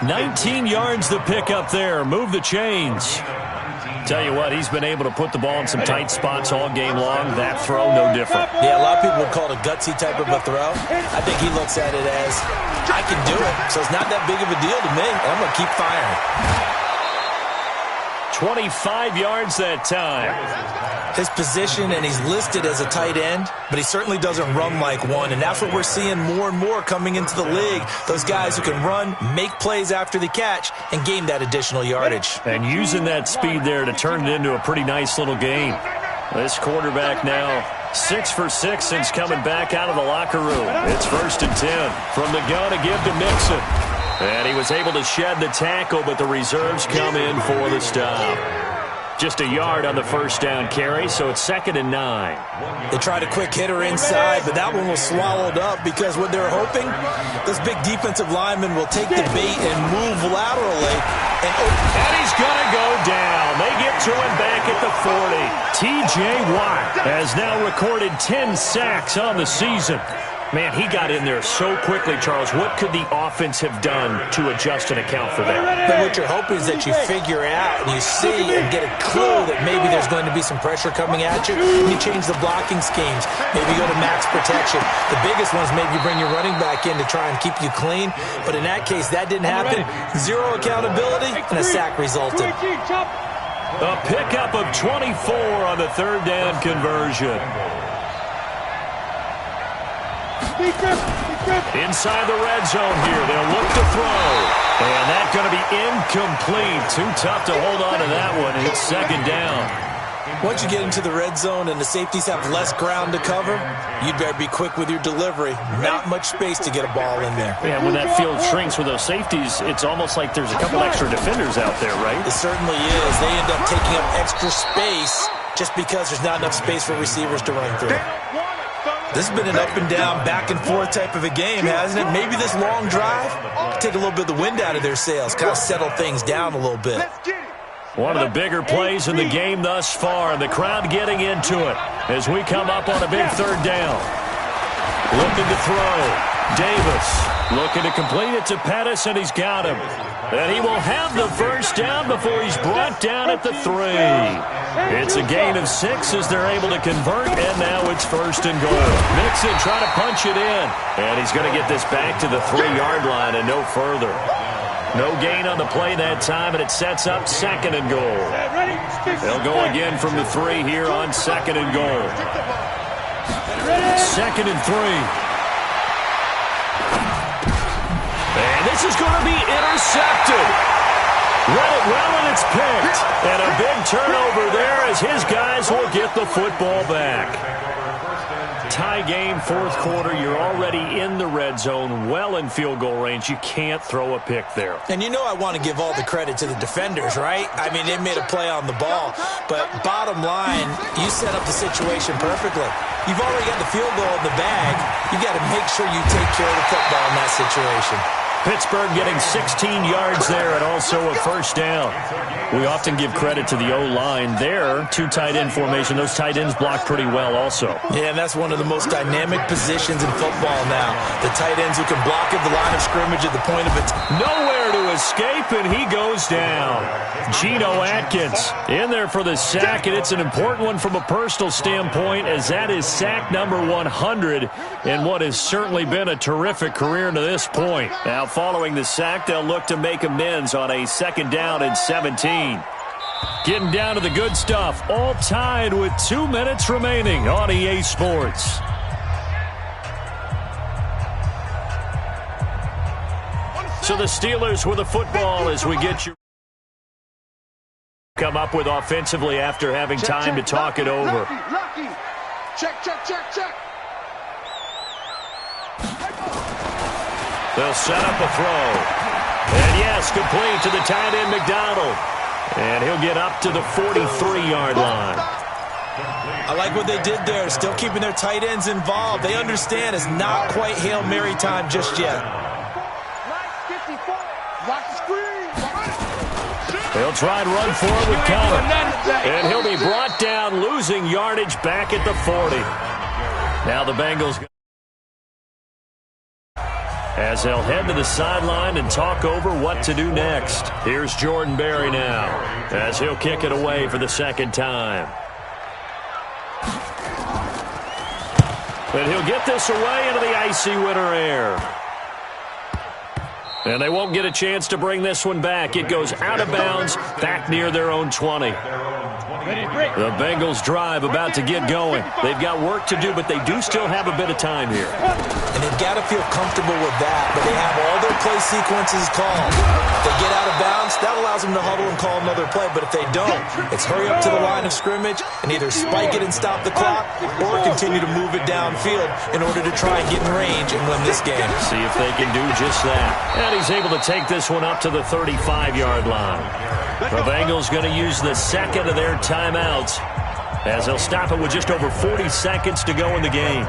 19 yards to pick up there. Move the chains. Tell you what, he's been able to put the ball in some tight spots all game long. That throw, no different. Yeah, a lot of people would call it a gutsy type of a throw. I think he looks at it as, I can do it, so it's not that big of a deal to me. I'm going to keep firing. 25 yards that time. His position, and he's listed as a tight end, but he certainly doesn't run like one, and that's what we're seeing more and more coming into the league. Those guys who can run, make plays after the catch, and gain that additional yardage. And using that speed there to turn it into a pretty nice little gain. This quarterback now 6 for 6 since coming back out of the locker room. It's 1st and 10 from the gun to give to Mixon. And he was able to shed the tackle, but the reserves come in for the stop. Just a yard on the 1st down carry, so it's 2nd and 9. They tried a quick hitter inside, but that one was swallowed up because what they're hoping, this big defensive lineman will take the bait and move laterally. And he's going to go down. They get to him back at the 40. T.J. Watt has now recorded 10 sacks on the season. Man, he got in there so quickly, Charles. What could the offense have done to adjust and account for that? But what you're hoping is that you figure out and you see and get a clue that maybe there's going to be some pressure coming at you, and you change the blocking schemes. Maybe go to max protection. The biggest one's maybe bring your running back in to try and keep you clean. But in that case, that didn't happen. Zero accountability, and a sack resulted. A pickup of 24 on the third down conversion. Inside the red zone here. They'll look to throw. And that's going to be incomplete. Too tough to hold on to that one. It's second down. Once you get into the red zone and the safeties have less ground to cover, you'd better be quick with your delivery. Not much space to get a ball in there. Yeah, when that field shrinks with those safeties, it's almost like there's a couple extra defenders out there, right? It certainly is. They end up taking up extra space just because there's not enough space for receivers to run through. This has been an up-and-down, back-and-forth type of a game, hasn't it? Maybe this long drive take a little bit of the wind out of their sails, kind of settle things down a little bit. One of the bigger plays in the game thus far, and the crowd getting into it as we come up on a big third down. Looking to throw. Davis looking to complete it to Pettis, and he's got him. And he will have the first down before he's brought down at the 3. It's a gain of 6 as they're able to convert, and now it's first and goal. Mixon trying to punch it in, and he's going to get this back to the 3-yard line and no further. No gain on the play that time, and it sets up second and goal. They'll go again from the 3 here on second and goal. Second and 3. And this is going to be intercepted. Read it well, and it's picked. And a big turnover there as his guys will get the football back. Tie game, fourth quarter. You're already in the red zone, well in field goal range. You can't throw a pick there. And you know I want to give all the credit to the defenders, right? I mean, they made a play on the ball. But bottom line, you set up the situation perfectly. You've already got the field goal in the bag. You got to make sure you take care of the football in that situation. Pittsburgh getting 16 yards there and also a first down. We often give credit to the O-line there. 2 tight end formation. Those tight ends block pretty well also. Yeah, and that's one of the most dynamic positions in football now. The tight ends who can block at the line of scrimmage at the point of attack. Nowhere to escape, and he goes down. Geno Atkins in there for the sack, and it's an important one from a personal standpoint as that is sack number 100 in what has certainly been a terrific career to this point. Now, following the sack, they'll look to make amends on a second down and 17. Getting down to the good stuff, all tied with 2 minutes remaining on EA Sports. So the Steelers with the football as we get you come up with offensively after having time to talk it over. Check, check, check, check. They'll set up a throw. And yes, complete to the tight end McDonald. And he'll get up to the 43-yard line. I like what they did there, still keeping their tight ends involved. They understand it's not quite Hail Mary time just yet. They'll try and run for it with Conner. And he'll be brought down, losing yardage back at the 40. Now the Bengals, as they'll head to the sideline and talk over what to do next. Here's Jordan Berry now, as he'll kick it away for the second time. And he'll get this away into the icy winter air. And they won't get a chance to bring this one back. It goes out of bounds, back near their own 20. The Bengals drive about to get going. They've got work to do, but they do still have a bit of time here. And they've got to feel comfortable with that, but they have all their play sequences called. If they get out of bounds, that allows them to huddle and call another play, but if they don't, it's hurry up to the line of scrimmage and either spike it and stop the clock or continue to move it downfield in order to try and get in range and win this game. See if they can do just that. And he's able to take this one up to the 35-yard line. The Bengals going to use the second of their timeouts as they'll stop it with just over 40 seconds to go in the game.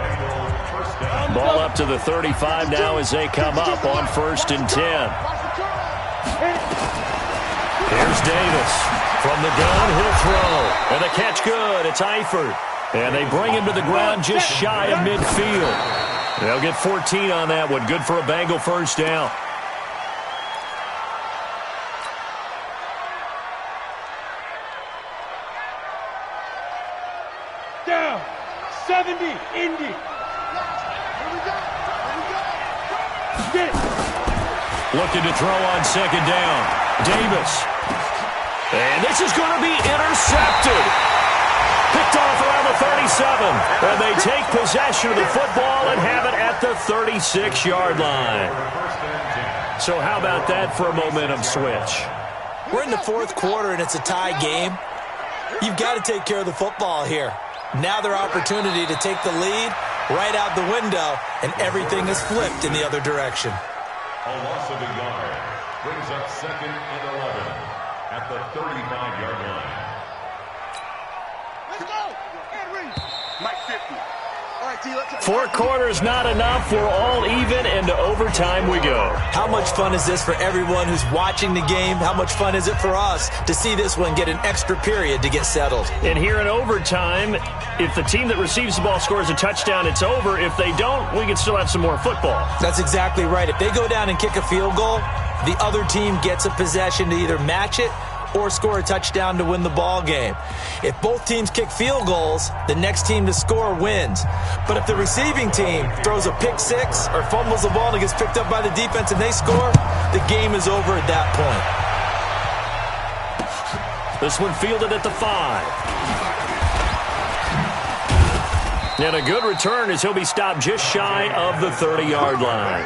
Ball up to the 35 now as they come up on 1st and 10. Here's Davis. From the gun, he'll throw. And the catch good. It's Eifert. And they bring him to the ground just shy of midfield. They'll get 14 on that one. Good for a Bengal first down. Down. 70. Indy. Looking to throw on second down. Davis. And this is going to be intercepted. Picked off around the 37. And they take possession of the football and have it at the 36-yard line. So how about that for a momentum switch? We're in the fourth quarter, and it's a tie game. You've got to take care of the football here. Now their opportunity to take the lead right out the window, and everything is flipped in the other direction. A loss of a yard brings up 2nd and 11 at the 35-yard line. Let's go. And read. Mike 50. All right, T, let's 4 quarters not enough. We're all even, and to overtime we go. How much fun is this for everyone who's watching the game? How much fun is it for us to see this one get an extra period to get settled? And here in overtime, if the team that receives the ball scores a touchdown, it's over. If they don't, we can still have some more football. That's exactly right. If they go down and kick a field goal, the other team gets a possession to either match it or score a touchdown to win the ball game. If both teams kick field goals, the next team to score wins. But if the receiving team throws a pick six or fumbles the ball and it gets picked up by the defense and they score, the game is over at that point. This one fielded at the 5. And a good return as he'll be stopped just shy of the 30-yard line.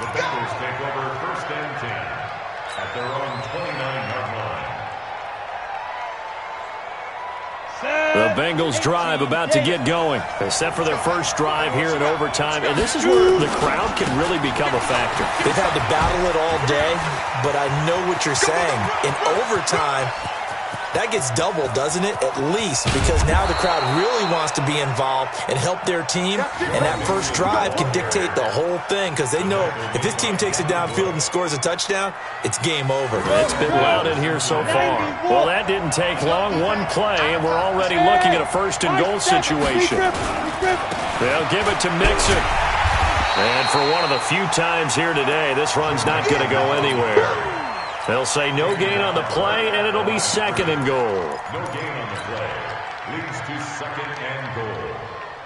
The Bengals take over 1st and 10 at their own 29-yard line. The Bengals drive about to get going. They set for their first drive here in overtime, and this is where the crowd can really become a factor. They've had to battle it all day, but I know what you're saying. In overtime, that gets doubled, doesn't it? At least, because now the crowd really wants to be involved and help their team, and that first drive can dictate the whole thing because they know if this team takes it downfield and scores a touchdown, it's game over. It's been loud in here so far. Well, that didn't take long. One play, and we're already looking at a 1st and goal situation. They'll give it to Mixon. And for one of the few times here today, this run's not going to go anywhere. They'll say no gain on the play, and it'll be 2nd and goal. No gain on the play. Leads to 2nd and goal.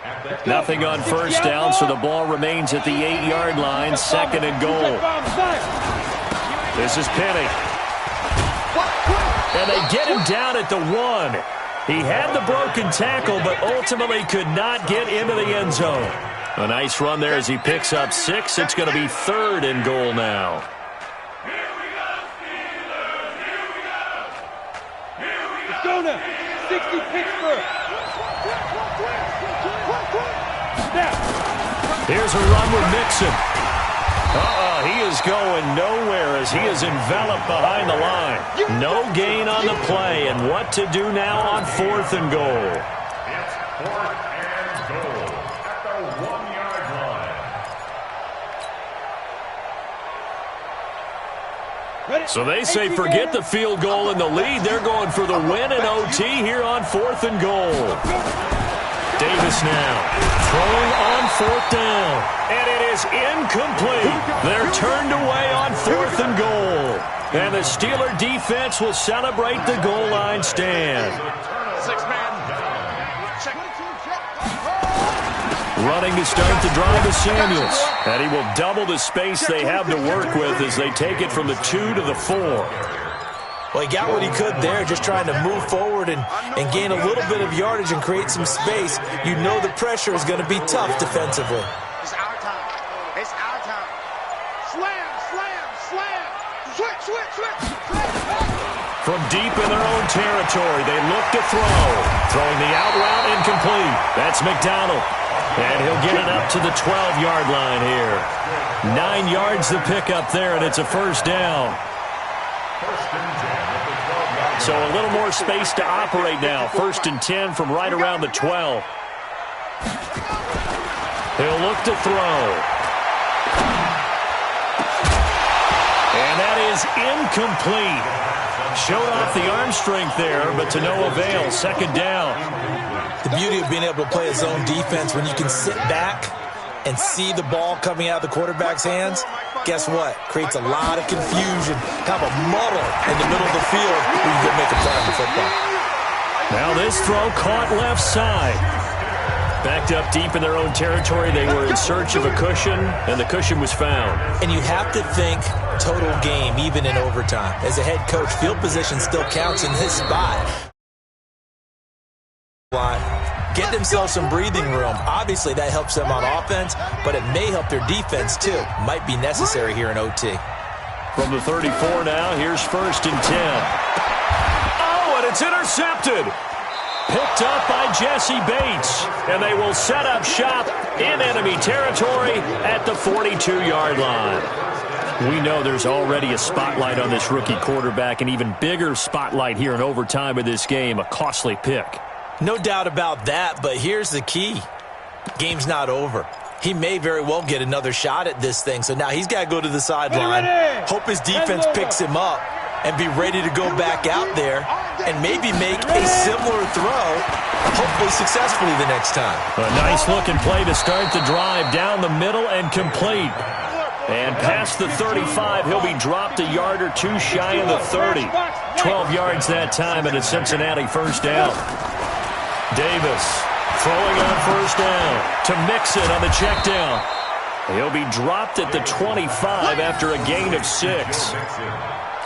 At the Nothing on 1st down, so the ball remains at the 8-yard line, 2nd and goal. This is Penny. And they get him down at the 1. He had the broken tackle, but ultimately could not get into the end zone. A nice run there as he picks up 6. It's going to be 3rd and goal now. go now. 60 Pittsburgh. Snap. Here's a run with Mixon. He is going nowhere as he is enveloped behind the line. No gain on the play, and what to do now on 4th and goal. It's 4th and goal at the 1-yard line. Ready? So they say forget the field goal and the lead. They're going for the win in OT here on 4th and goal. Davis now throwing on 4th down. And it is incomplete. They're turned away on 4th and goal. And the Steeler defense will celebrate the goal line stand. 6-man. Check. Running to start the drive is Samuels. And he will double the space they have to work with as they take it from the 2 to the 4. Well, he got what he could there, just trying to move forward and gain a little bit of yardage and create some space. You know the pressure is going to be tough defensively. It's our time. It's our time. Slam, slam, slam. Switch, switch, switch. From deep in their own territory, they look to throw. Throwing the out route incomplete. That's McDonald. And he'll get it up to the 12-yard line here. 9 yards to pick up there, and it's a first down. So a little more space to operate now. 1st and 10 from right around the 12. He'll look to throw. And that is incomplete. Showed off the arm strength there, but to no avail. 2nd down. The beauty of being able to play a zone defense when you can sit back and see the ball coming out of the quarterback's hands, guess what? Creates a lot of confusion, kind of a muddle in the middle of the field where you can make a play on the football. Now this throw caught left side. Backed up deep in their own territory, they were in search of a cushion, and the cushion was found. And you have to think total game, even in overtime. As a head coach, field position still counts in this spot. Get themselves some breathing room. Obviously, that helps them on offense, but it may help their defense, too. Might be necessary here in OT. From the 34 now, here's 1st and 10. Oh, and it's intercepted. Picked up by Jesse Bates, and they will set up shop in enemy territory at the 42-yard line. We know there's already a spotlight on this rookie quarterback, an even bigger spotlight here in overtime of this game, a costly pick. No doubt about that, but here's the key. Game's not over. He may very well get another shot at this thing, so now he's got to go to the sideline, hope his defense picks him up, and be ready to go back out there and maybe make a similar throw, hopefully successfully the next time. A nice-looking play to start the drive down the middle and complete. And past the 35, he'll be dropped a yard or two shy of the 30. 12 yards that time and a Cincinnati first down. Davis throwing on first down to Mixon on the check down. He'll be dropped at the 25 after a gain of 6.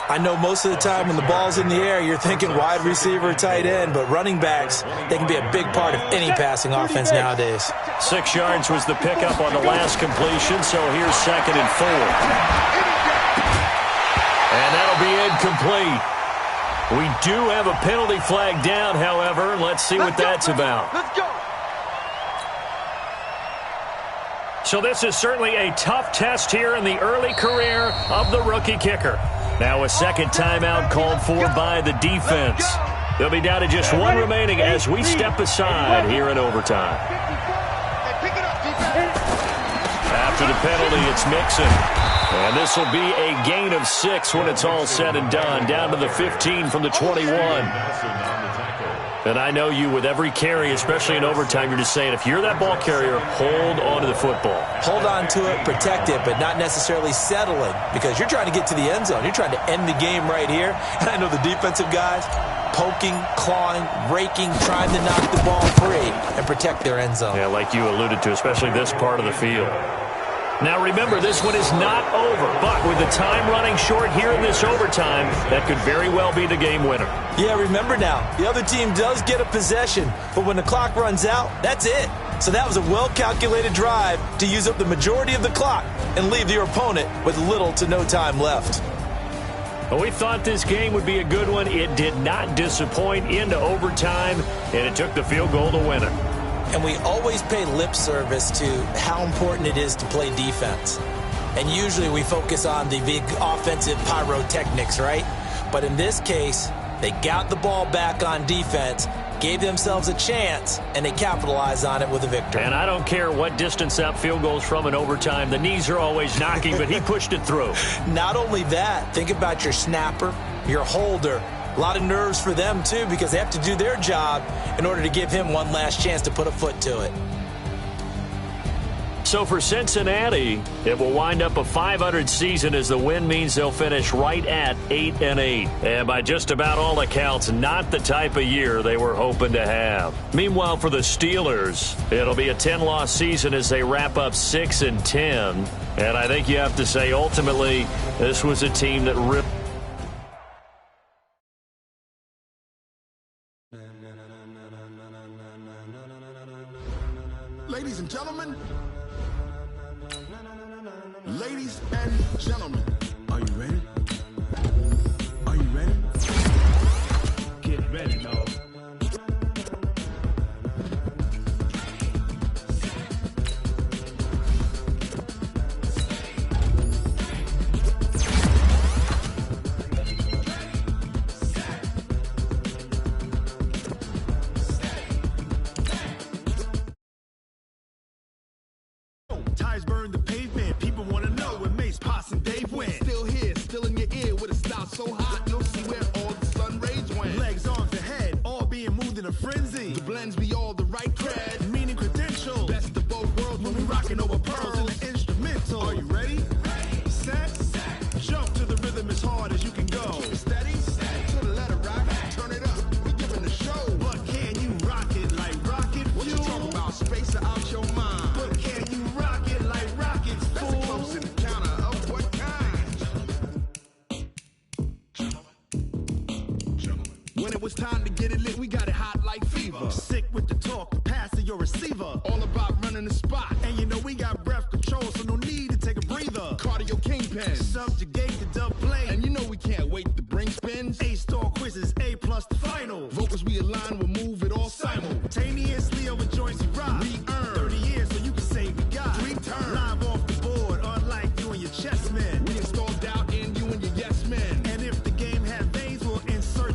I know most of the time when the ball's in the air, you're thinking wide receiver, tight end, but running backs, they can be a big part of any passing offense nowadays. 6 yards was the pickup on the last completion, so here's 2nd and 4. And that'll be incomplete. We do have a penalty flag down, however. Let's see what that's about. Let's go. So this is certainly a tough test here in the early career of the rookie kicker. Now a second timeout called for by the defense. They'll be down to just one remaining as we step aside here in overtime. After the penalty, it's Mixon. And this will be a gain of 6 when it's all said and done. Down to the 15 from the 21. And I know you, with every carry, especially in overtime, you're just saying, if you're that ball carrier, hold on to the football. Hold on to it, protect it, but not necessarily settling, because you're trying to get to the end zone. You're trying to end the game right here. And I know the defensive guys poking, clawing, raking, trying to knock the ball free and protect their end zone. Yeah, like you alluded to, especially this part of the field. Now remember, this one is not over, but with the time running short here in this overtime, that could very well be the game winner. Yeah, remember now, the other team does get a possession, but when the clock runs out, that's it. So that was a well-calculated drive to use up the majority of the clock and leave your opponent with little to no time left. Well, we thought this game would be a good one. It did not disappoint into overtime, and it took the field goal to win it. And we always pay lip service to how important it is to play defense. And usually we focus on the big offensive pyrotechnics, right? But in this case, they got the ball back on defense, gave themselves a chance, and they capitalized on it with a victory. And I don't care what distance that field goes from in overtime. The knees are always knocking, but he pushed it through. Not only that, think about your snapper, your holder. A lot of nerves for them, too, because they have to do their job in order to give him one last chance to put a foot to it. So for Cincinnati, it will wind up a .500 season as the win means they'll finish right at 8-8. And by just about all accounts, not the type of year they were hoping to have. Meanwhile, for the Steelers, it'll be a 10-loss season as they wrap up 6-10. And I think you have to say, ultimately, this was a team that ripped. Ladies and gentlemen, are you ready? Are you ready? Get ready, dog. Tires burn the pavement. People want to know when Mace, Poss, and Dave went. Still here, still in your When it was time to get it lit, we got it hot like fever. Sick with the talk, the pass to your receiver. All about running the spot. And you know we got breath control, so no need to take a breather. Cardio kingpin, subjugate the dub play. And you know we can't wait to bring spins. A-star quizzes, A+ the final. Vocals we align, we'll move it all simultaneously over joints we rock. We earn 30 years, so you can say we got 3 turns. Live off the board, unlike you and your chess men. We installed doubt in you and your yes men. And if the game had veins, we'll insert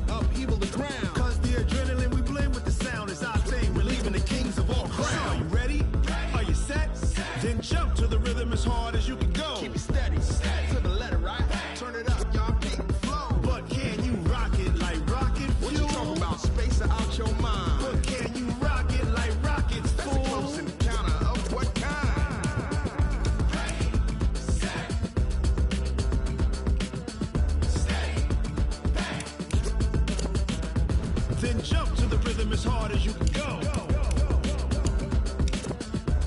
upheaval the ground. Cause the adrenaline we blend with the sound is our thing. We're leaving the kings of all crowns. So are you ready? Are you set? Then jump to the rhythm as hard as you can go. Keep it steady, to the letter, right? Turn it up, y'all, keep it flow. But can you rock it like rocket fuel? What you talking about? Space out your mind. But can you rock it like rockets, fool? That's a close encounter of what kind? Then jump to the rhythm as hard as you can go.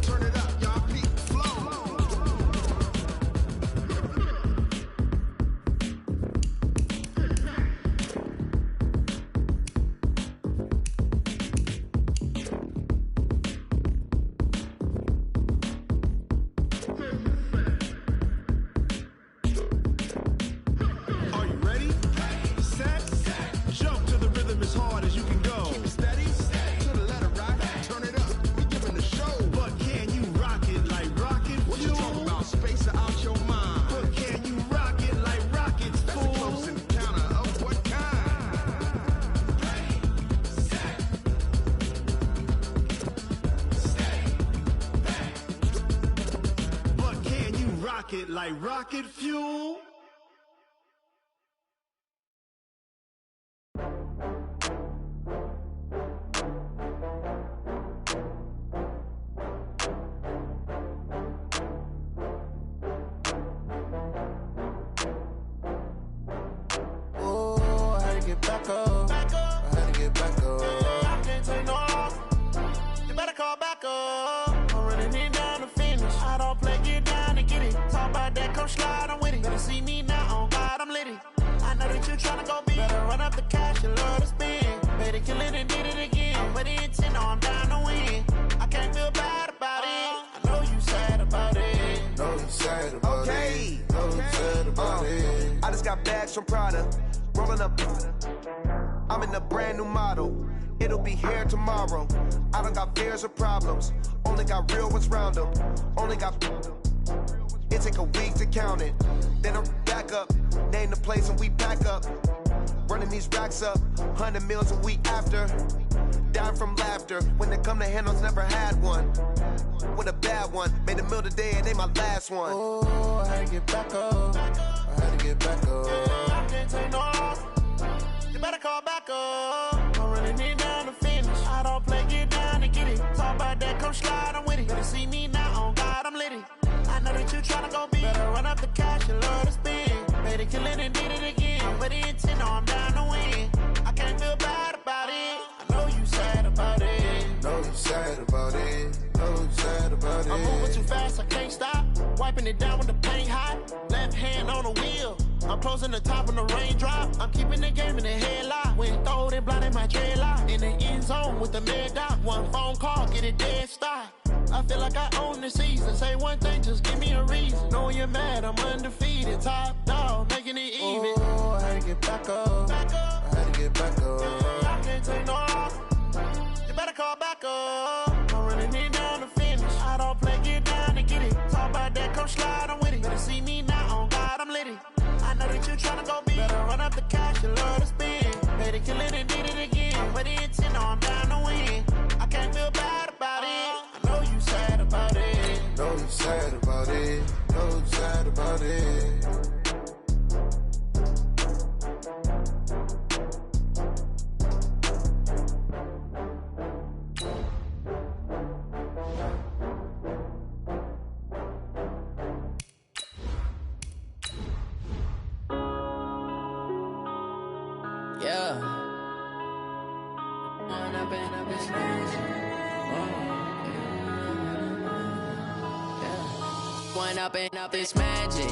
Turn it up, y'all, peak flow. Are you ready? Set? Jump to the rhythm as hard as you can go. Keep it steady, to the letter, right? Turn it up, we giving the show. But can you rock it like rocket fuel? What you talking about? Space out your mind. But can you rock it like rockets, fool? That's a close encounter of what kind? But can you rock it like rocket fuel? Oh, I had to get back up. I had to get back up. I can't take no loss. You better call back up. I'm running it down to finish. I don't play, get down and get it. Talk about that, come slide, I'm with it. Better see me now, on God, I'm litty. I know that you tryna go big. Better run up the cash, you love to spend. Better kill it and did it again. I'm with the intent, no, I'm down to win. I can't feel bad about it. I know you sad about it. Know you sad about it. Know you sad about it. I just got bags from Prada, rolling up. I'm in a brand new model. It'll be here tomorrow. I don't got fears or problems. Only got real ones round them. Only got. It take a week to count it. Then I'm back up. Name the place and we back up. Running these racks up. 100 meals a week after. Dying from laughter. When it come to handles, never had one. With a bad one. Made a meal today and ain't my last one. Oh, I had to get back up. I had to get back up. I can't take no loss. You better call back up. I'm running it down to finish. I don't play, get down and get it. Talk about that, come slide, I'm with it. Better see me now, on God, I'm litty. I know that you tryna go big. Better run up the cash, you love to spend. Better kill it and did it again. I'm with the intent, no, I'm down to win. I can't feel bad about it. I know you sad about it. Know you sad about it. Know you sad about it. I'm moving too fast, I can't stop. Wiping it down with the paint hot. Left hand on the wheel. I'm closing the top when the raindrop. I'm keeping the game in the headlock. When throwed and blinded my dreadlock. In the end zone with the mad dot. One phone call, get it dead stop. I feel like I own the season. Say one thing, just give me a reason. Knowing you're mad, I'm undefeated. Top dog, making it even. Oh, I had to get back up. I had to get back up. I can't take no loss. You better call back up. I'm running it down to finish. I don't play, get down and get it. Talk about that, come slide, I'm with it. Better see me now, on God, I'm litty. I know that you tryna go big. Better run up the cash, you love to spend. Better kill it and did it again. I'm with the intent, no, I'm down to win. I can't feel bad about it. I know you sad about it. Know you sad about it. Know you sad about it. Yeah. one up and up this magic.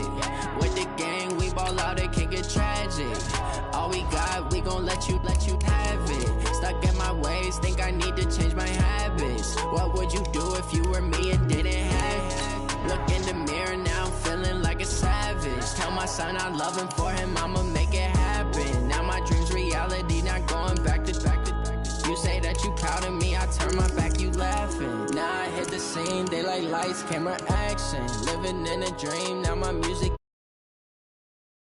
With the gang, we ball out, it can get tragic. All we got, we gon' let you have it. Stuck in my ways, think I need to change my habits. What would you do if you were me and didn't have it? Look in the mirror, now I'm feeling like a savage. Tell my son I love him, for him I'ma make it happen. Now my dream's reality, not going back to. You say that you proud of me, I turn my back, you laughing. Now I hit the scene, they like lights, camera, action. Living in a dream, now my music